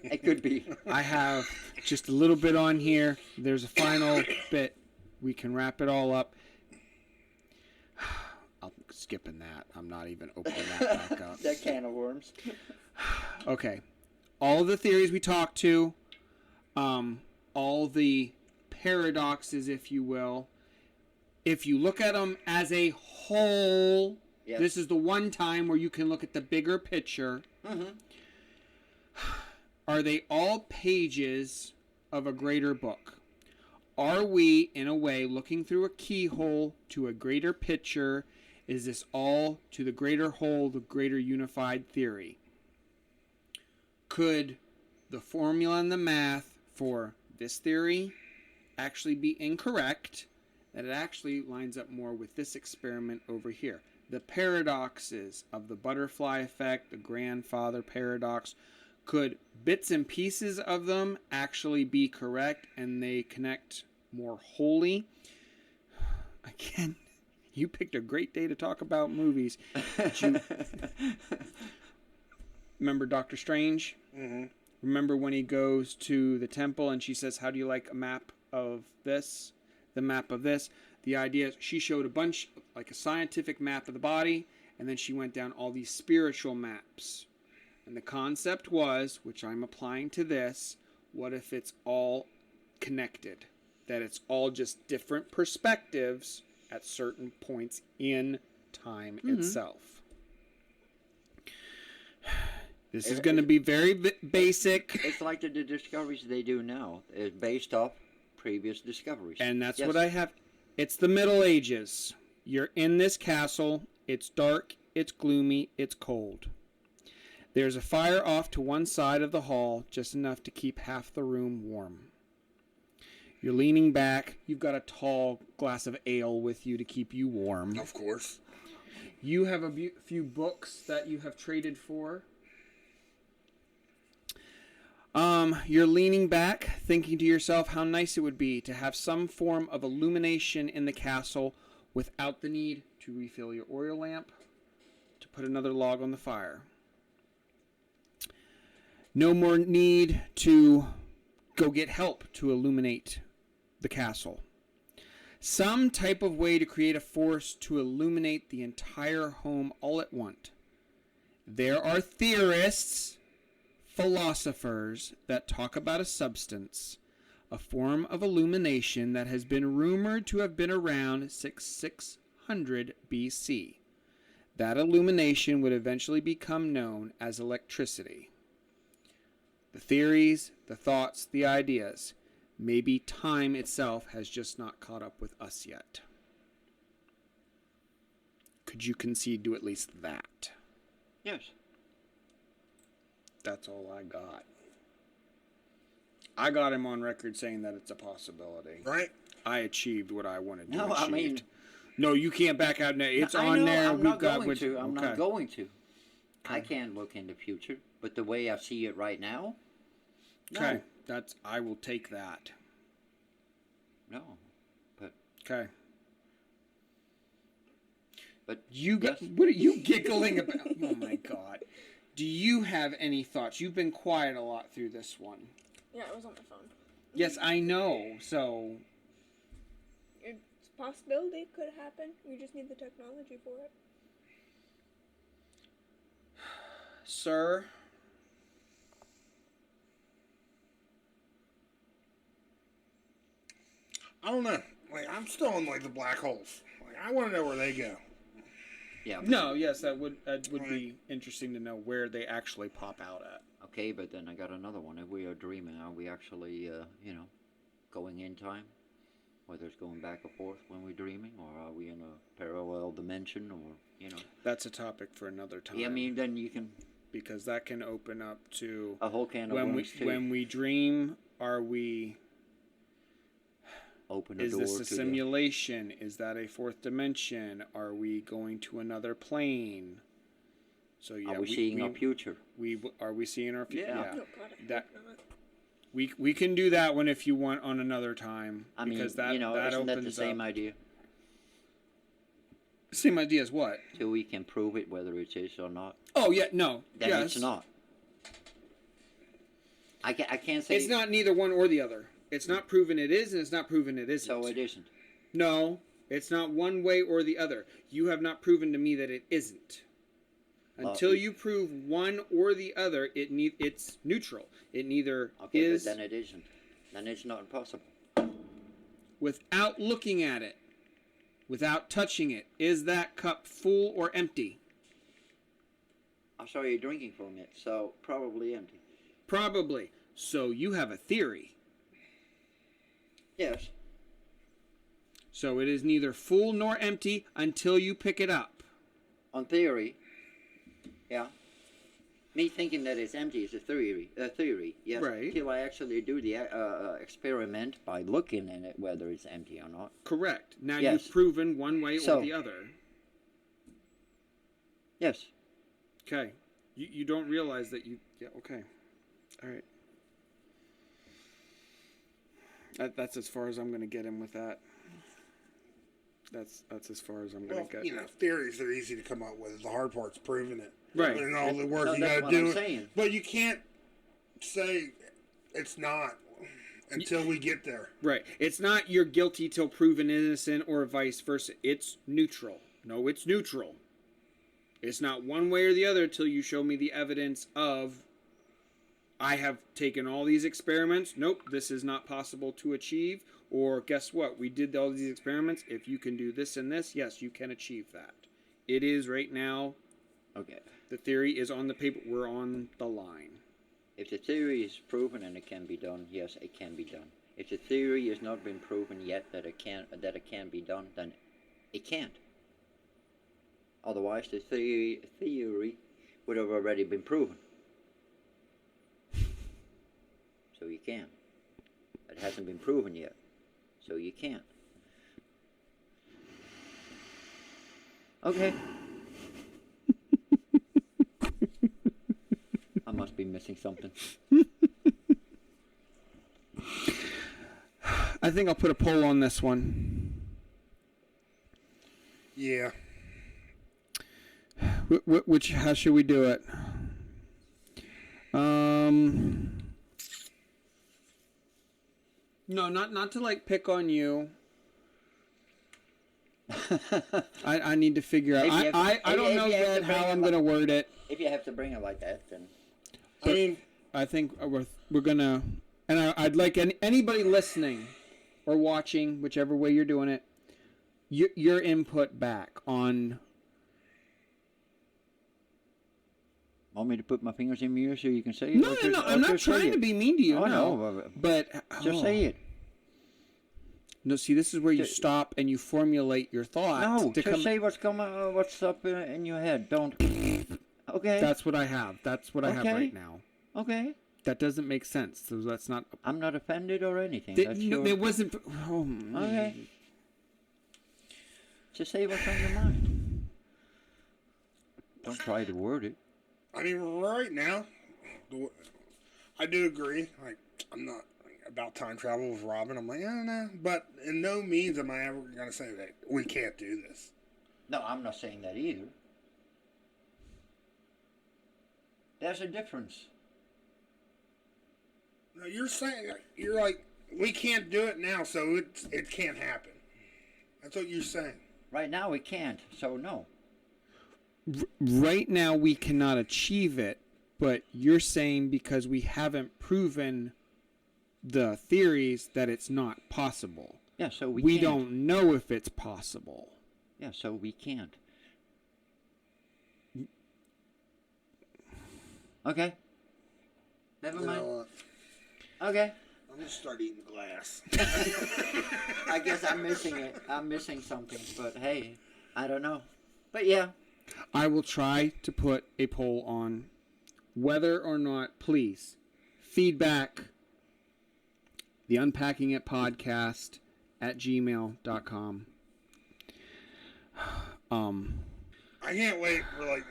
It could be. I have just a little bit on here. There's a final bit. We can wrap it all up. I'm skipping that. I'm not even opening that back up. That can of worms. Okay. All the theories we talked to, all the paradoxes, if you will, if you look at them as a whole, yes. This is the one time where you can look at the bigger picture. Mm-hmm. Are they all pages of a greater book? Are we, in a way, looking through a keyhole to a greater picture? Is this all to the greater whole, the greater unified theory? Could the formula and the math for this theory actually be incorrect? That it actually lines up more with this experiment over here. The paradoxes of the butterfly effect, the grandfather paradox, could bits and pieces of them actually be correct and they connect more wholly? Again, you picked a great day to talk about movies. Remember Doctor Strange? Mm-hmm. Remember when he goes to the temple and she says, how do you like a map of this? The map of this? The idea is she showed a bunch, like a scientific map of the body, and then she went down all these spiritual maps. And the concept was, which I'm applying to this, what if it's all connected? That it's all just different perspectives at certain points in time itself. This is going to be very basic. It's like the discoveries they do now. It's based off previous discoveries. And that's what I have. It's the Middle Ages. You're in this castle. It's dark. It's gloomy. It's cold. There's a fire off to one side of the hall, just enough to keep half the room warm. You're leaning back. You've got a tall glass of ale with you to keep you warm. Of course. You have a few books that you have traded for. You're leaning back, thinking to yourself how nice it would be to have some form of illumination in the castle without the need to refill your oil lamp, to put another log on the fire. No more need to go get help to illuminate the castle. Some type of way to create a force to illuminate the entire home all at once. There are theorists, philosophers that talk about a substance, a form of illumination that has been rumored to have been around 600 BC. That illumination would eventually become known as electricity. The theories, the thoughts, the ideas. Maybe time itself has just not caught up with us yet. Could you concede to at least that? Yes. That's all I got. I got him on record saying that it's a possibility. Right? I achieved what I wanted to No, achieve. I mean... No, you can't back out now. It's I on know, there. I'm We've not got going which, to. I'm okay. not going to. I Okay. can't look in the future, but the way I see it right now, no. Okay, I will take that. No. But Okay. But You got yes. what are you giggling about? Oh my god. Do you have any thoughts? You've been quiet a lot through this one. Yeah, it was on my phone. Yes, I know. So It's a possibility. It could happen. We just need the technology for it. sir, I don't know. Like, I'm still in, like, the black holes. Like, I want to know where they go. Yeah. no, yes, that would be interesting to know where they actually pop out at. Okay, but then I got another one. If we are dreaming, are we actually, going in time? Whether it's going back and forth when we're dreaming, or are we in a parallel dimension, or, That's a topic for another time. Yeah, I mean, then you can... because that can open up to A whole can of when worms, too. when we dream, are we... Open a Is door this a to simulation? Is that a fourth dimension? Are we going to another plane? So yeah, Are we seeing our future? Are we seeing our future? Yeah. Oh, God, I That- hope not. We can do that one if you want on another time. I mean, because that isn't opens that the same up. idea? Same idea as what? Till we can prove it, whether it is or not. Oh yeah, no. Then yes. it's not. I can't say... It's not neither one or the other. It's not proven it is, and it's not proven it isn't. So it isn't. No, it's not one way or the other. You have not proven to me that it isn't. Well, Until you prove one or the other, it's neutral. It neither Okay, is... but then it isn't. Then it's not impossible. Without looking at it, without touching it, is that cup full or empty? I saw you drinking from it, so probably empty. Probably. So you have a theory. Yes. So it is neither full nor empty until you pick it up. On theory, yeah. Me thinking that it's empty is a theory. Yes. Right. Till I actually do the experiment by looking in it, whether it's empty or not. Correct. Now Yes. you've proven one way So- or the other. Yes. Okay. You don't realize that you... Yeah, okay. All right. That's as far as I'm going to get him with that. That's as far as I'm going Well, to get. theories are easy to come up with. The hard part's proving it. Right. And all the work No, you that's got to what do. I'm saying. But you can't say it's not until we get there. Right. It's not you're guilty till proven innocent or vice versa. It's neutral. No, it's neutral. It's not one way or the other till you show me the evidence of I have taken all these experiments. Nope, this is not possible to achieve. Or guess what? We did all these experiments. If you can do this and this, yes, you can achieve that. It is right now. Okay. The theory is on the paper. We're on the line. If the theory is proven and it can be done, yes, it can be done. If the theory has not been proven yet that it can be done, then it can't. Otherwise, the theory would have already been proven. So you can. It hasn't been proven yet, so you can't. Okay. I must be missing something. I think I'll put a poll on this one. Yeah. Which how should we do it? No, not to like pick on you. I need to figure out. I don't know yet how I'm gonna word it. If you have to bring it like that, then I mean, I think we're gonna, and I'd like anybody listening or watching, whichever way you're doing it, your input back on. want me to put my fingers in your ear so you can say it? No, Or no, just- no. or I'm not just say trying it? to be mean to you. Oh, no, no, but Just say it. No, see, this is where you stop and you formulate your thought. No, just say what's up in your head. Don't. Okay. That's what I have. That's what I have right now. Okay. That doesn't make sense. So that's not. I'm not offended or anything. No, it wasn't. Oh, okay. Just say what's on your mind. Don't try to word it. I mean, right now, I do agree. Like, I'm not about time travel with Robin. I'm like, I don't know. But in no means am I ever going to say that we can't do this. No, I'm not saying that either. There's a difference. No, you're saying, you're like, we can't do it now, so it can't happen. That's what you're saying. Right now we can't, so no. Right now we cannot achieve it, but you're saying because we haven't proven the theories that it's not possible. Yeah, so we can't. Don't know if it's possible. Yeah, so we can't. Okay. Never mind. Okay. I'm going to start eating glass. I guess I'm missing it. I'm missing something, but hey, I don't know. But yeah. I will try to put a poll on whether or not, please, feedback the Unpacking It podcast at gmail.com. I can't wait for like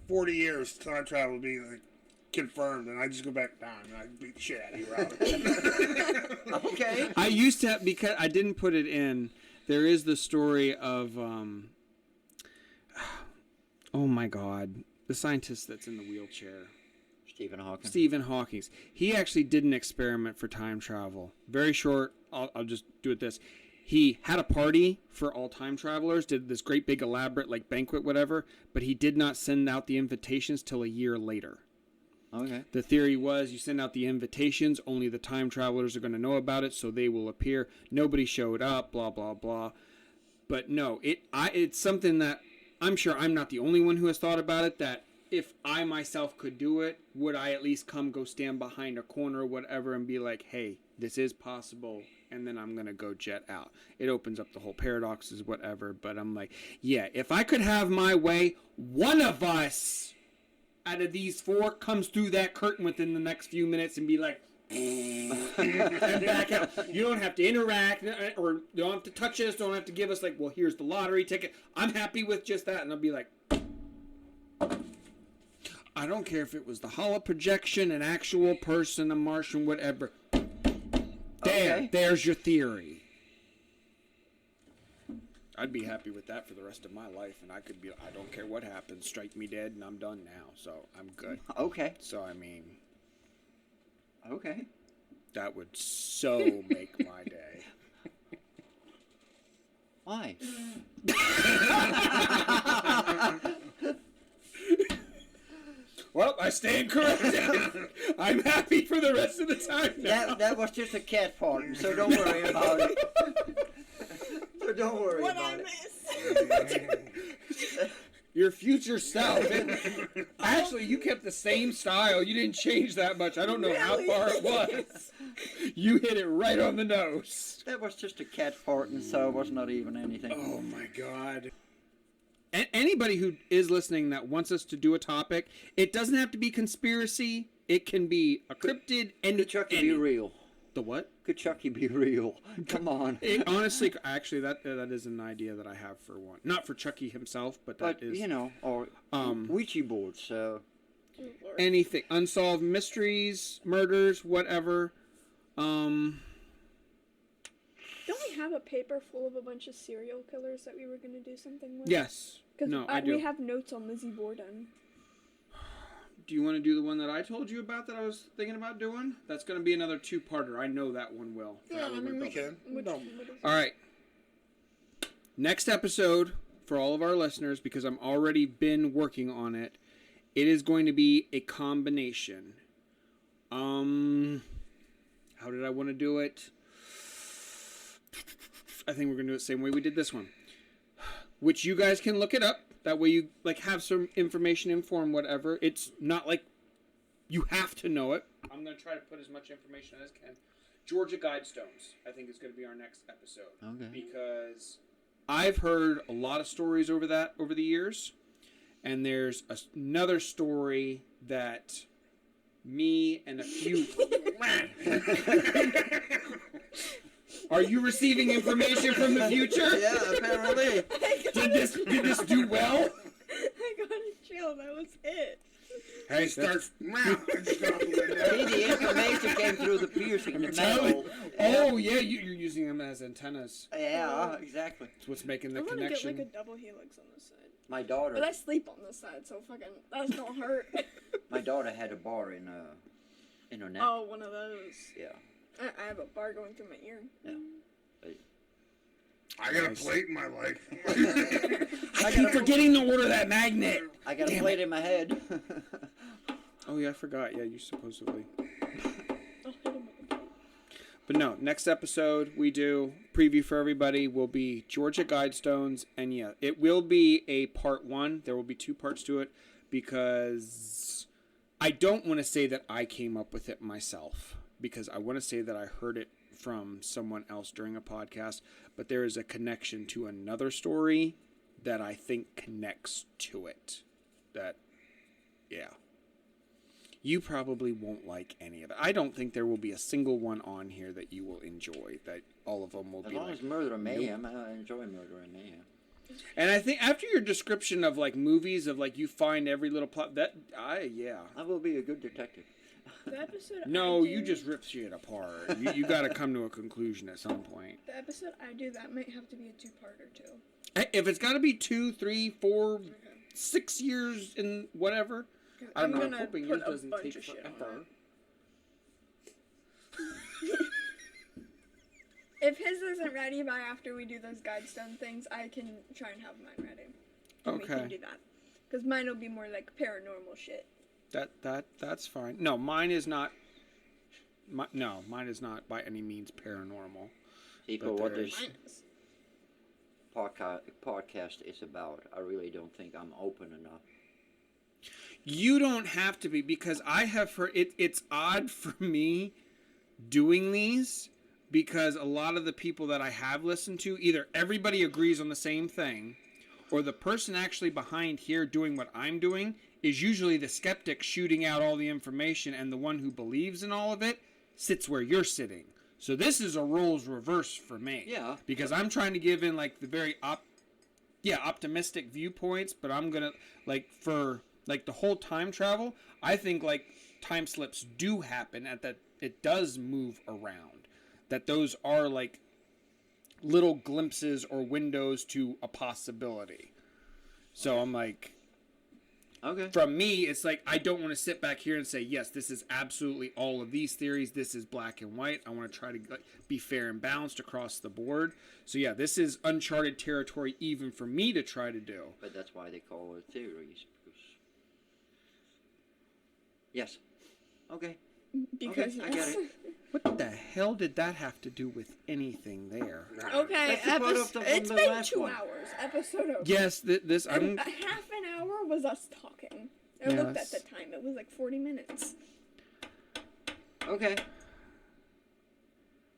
40 years time travel to be like confirmed, and I just go back in time and I beat the shit out of you, Robin. Okay. I used to, because I didn't put it in, there is the story of, oh my God, the scientist that's in the wheelchair. Stephen Hawking. He actually did an experiment for time travel. Very short. I'll just do it this. He had a party for all time travelers, did this great big elaborate like banquet, whatever, but he did not send out the invitations till a year later. Okay. The theory was you send out the invitations, only the time travelers are going to know about it, so they will appear. Nobody showed up, blah, blah, blah. But no, it's something that I'm sure I'm not the only one who has thought about it, that if I myself could do it, would I at least go stand behind a corner or whatever and be like, hey, this is possible, and then I'm going to go jet out. It opens up the whole paradoxes, whatever, but I'm like, yeah, if I could have my way, one of us out of these four comes through that curtain within the next few minutes and be like, and back out. You don't have to interact, or you don't have to touch us, don't have to give us like, well, here's the lottery ticket. I'm happy with just that, and I'll be like, I don't care if it was the hollow projection, an actual person, a Martian, whatever. There's your theory. I'd be happy with that for the rest of my life, and I don't care what happens, strike me dead, and I'm done now, so I'm good. Okay. So, I mean... Okay. That would so make my day. Why? Well, I stand corrected. I'm happy for the rest of the time now. That was just a cat fart, so don't worry about it. So don't worry What about I it. miss. Your future self. Actually, you kept the same style. You didn't change that much. I don't know how far it was. You hit it right on the nose. That was just a cat farting, so it was not even anything. Oh, my God. Anybody who is listening that wants us to do a topic, it doesn't have to be conspiracy. It can be a cryptid. Could Chucky be real? The what? Could Chucky be real? Come on. Honestly, actually, that is an idea that I have for one. Not for Chucky himself, but is... you know, or Ouija boards, so... Anything. Unsolved mysteries, murders, whatever. Don't we have a paper full of a bunch of serial killers that we were going to do something with? Yes. Because I do. We have notes on Lizzie Borden. Do you want to do the one that I told you about that I was thinking about doing? That's going to be another two-parter. I know that one will. Yeah, I mean, we can. All right. Next episode, for all of our listeners, because I'm already been working on it, it is going to be a combination. How did I want to do it? I think we're going to do it the same way we did this one. Which you guys can look it up. That way you have some information, inform, whatever. It's not like you have to know it. I'm going to try to put as much information as I can. Georgia Guidestones, I think, is going to be our next episode. Okay. Because I've heard a lot of stories over the years, and there's another story that me and a few... Are you receiving information from the future? Yeah, apparently. Did this do well? I got a chill. That was it. Hey, starts. See, the information came through the piercing in the metal. Oh yeah, you're using them as antennas. Yeah, exactly. That's what's making the I want to connection. get like a double helix on this side. My daughter. But I sleep on this side, so fucking that's don't hurt. My daughter had a bar in her neck. Oh, one of those. Yeah. I have a bar going through my ear. Yeah. I got a plate in my leg. I keep forgetting to order that magnet. I got a Damn plate it. in my head. Oh yeah, I forgot. Yeah, you supposedly. I'll hit him with a plate. But no, next episode we do preview for everybody will be Georgia Guidestones, and yeah, it will be a part 1. There will be 2 parts to it because I don't want to say that I came up with it myself, because I want to say that I heard it from someone else during a podcast, but there is a connection to another story that I think connects to it. That, yeah. You probably won't like any of it. I don't think there will be a single one on here that you will enjoy. That all of them will As be long like... as murder and mayhem, I enjoy murder and mayhem. And I think after your description of like movies of like you find every little plot, yeah. I will be a good detective. The episode No, I you do- just rip shit apart. You got to come to a conclusion at some point. The episode I do, that might have to be a 2-parter too. If it's got to be 2, 3, 4, 6 years in whatever, I don't know. I'm gonna hoping put yours a doesn't bunch take of shit on forever. If his isn't ready by after we do those Guidestone things, I can try and have mine ready. And we Okay. can do that. Because mine will be more like paranormal shit. That's fine. No, mine is not. Mine is not by any means paranormal. See, But for what there's- this Mine is. podcast is about, I really don't think I'm open enough. You don't have to be, because I have heard it's odd for me doing these, because a lot of the people that I have listened to, either everybody agrees on the same thing, or the person actually behind here doing what I'm doing is usually the skeptic shooting out all the information, and the one who believes in all of it sits where you're sitting. So this is a roles reverse for me. Yeah. Because I'm trying to give in like the very optimistic viewpoints, but I'm gonna like for like the whole time travel, I think like time slips do happen at that it does move around. That those are like little glimpses or windows to a possibility. So I'm like, Okay. from me, it's like I don't want to sit back here and say, yes, this is absolutely all of these theories. This is black and white. I want to try to like, be fair and balanced across the board. So yeah, this is uncharted territory even for me to try to do. But that's why they call it theories. Yes. Okay. Because I get it. What the hell did that have to do with anything there? Okay, That's the part of it's the been last 2 one. hours. Episode over. Yes, this And I'm. a half an hour was us talking. I looked at Yes. the time. It was like 40 minutes. Okay.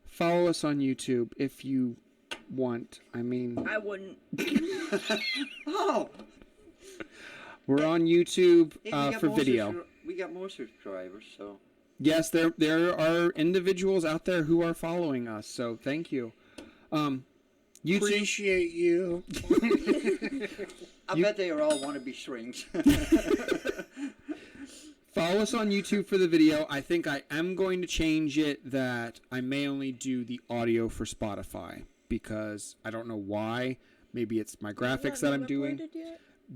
Follow us on YouTube if you want. I mean, I wouldn't. Oh. we're on YouTube Hey, we got for more video. we got more subscribers, so. Yes, there are individuals out there who are following us, so thank you. YouTube, Appreciate you. I bet they are all wannabe shrinks. follow us on YouTube for the video. I think I am going to change it that I may only do the audio for Spotify, because I don't know why. Maybe it's my graphics that I'm doing.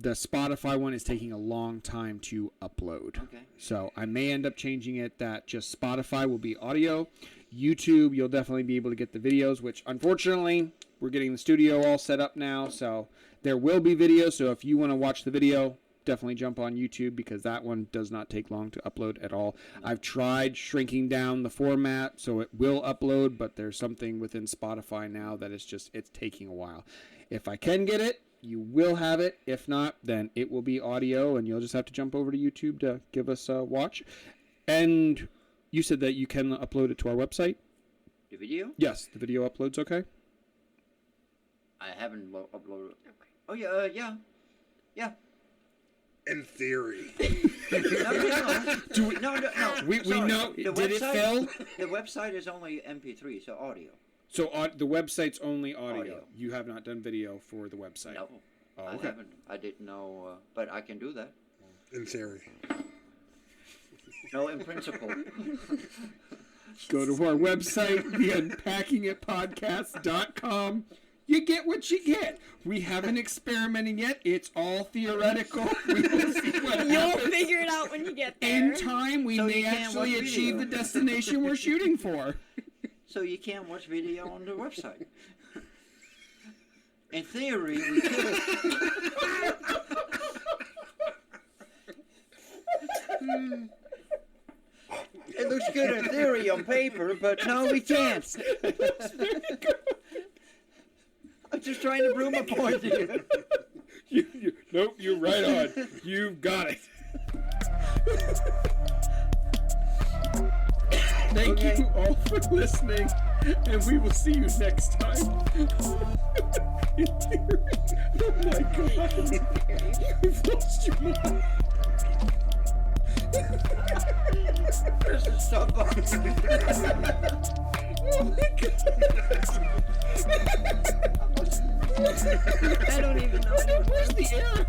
The Spotify one is taking a long time to upload. Okay. So I may end up changing it that just Spotify will be audio. YouTube, you'll definitely be able to get the videos, which unfortunately we're getting the studio all set up now. So there will be videos. So if you want to watch the video, definitely jump on YouTube, because that one does not take long to upload at all. I've tried shrinking down the format so it will upload, but there's something within Spotify now that it's taking a while. If I can get it, you will have it. If not, then it will be audio, and you'll just have to jump over to YouTube to give us a watch. And you said that you can upload it to our website? The video? Yes, the video uploads okay? I haven't uploaded. Okay. Oh yeah. In theory. No. We Sorry. know. The Did it fail? The website is only MP3, so audio. So the website's only audio. Audio. You have not done video for the website. No, Oh, I okay. haven't. I didn't know, but I can do that. In theory. No, in principle. Go to our website, theunpackingitpodcast.com. You get what you get. We haven't experimented yet. It's all theoretical. We will see what You'll happens. figure it out when you get there. In time, we So may you can't actually watch achieve video. the destination we're shooting for. So you can't watch video on the website. In theory, we could. It looks good in theory on paper, but no, we can't. I'm just trying to prove my point here. Nope, you're right on. You've got it. Thank you all for listening, and we will see you next time. In theory. Oh my god. You've lost your mind. This is so funny. Oh my god. I don't even know. Where's the air?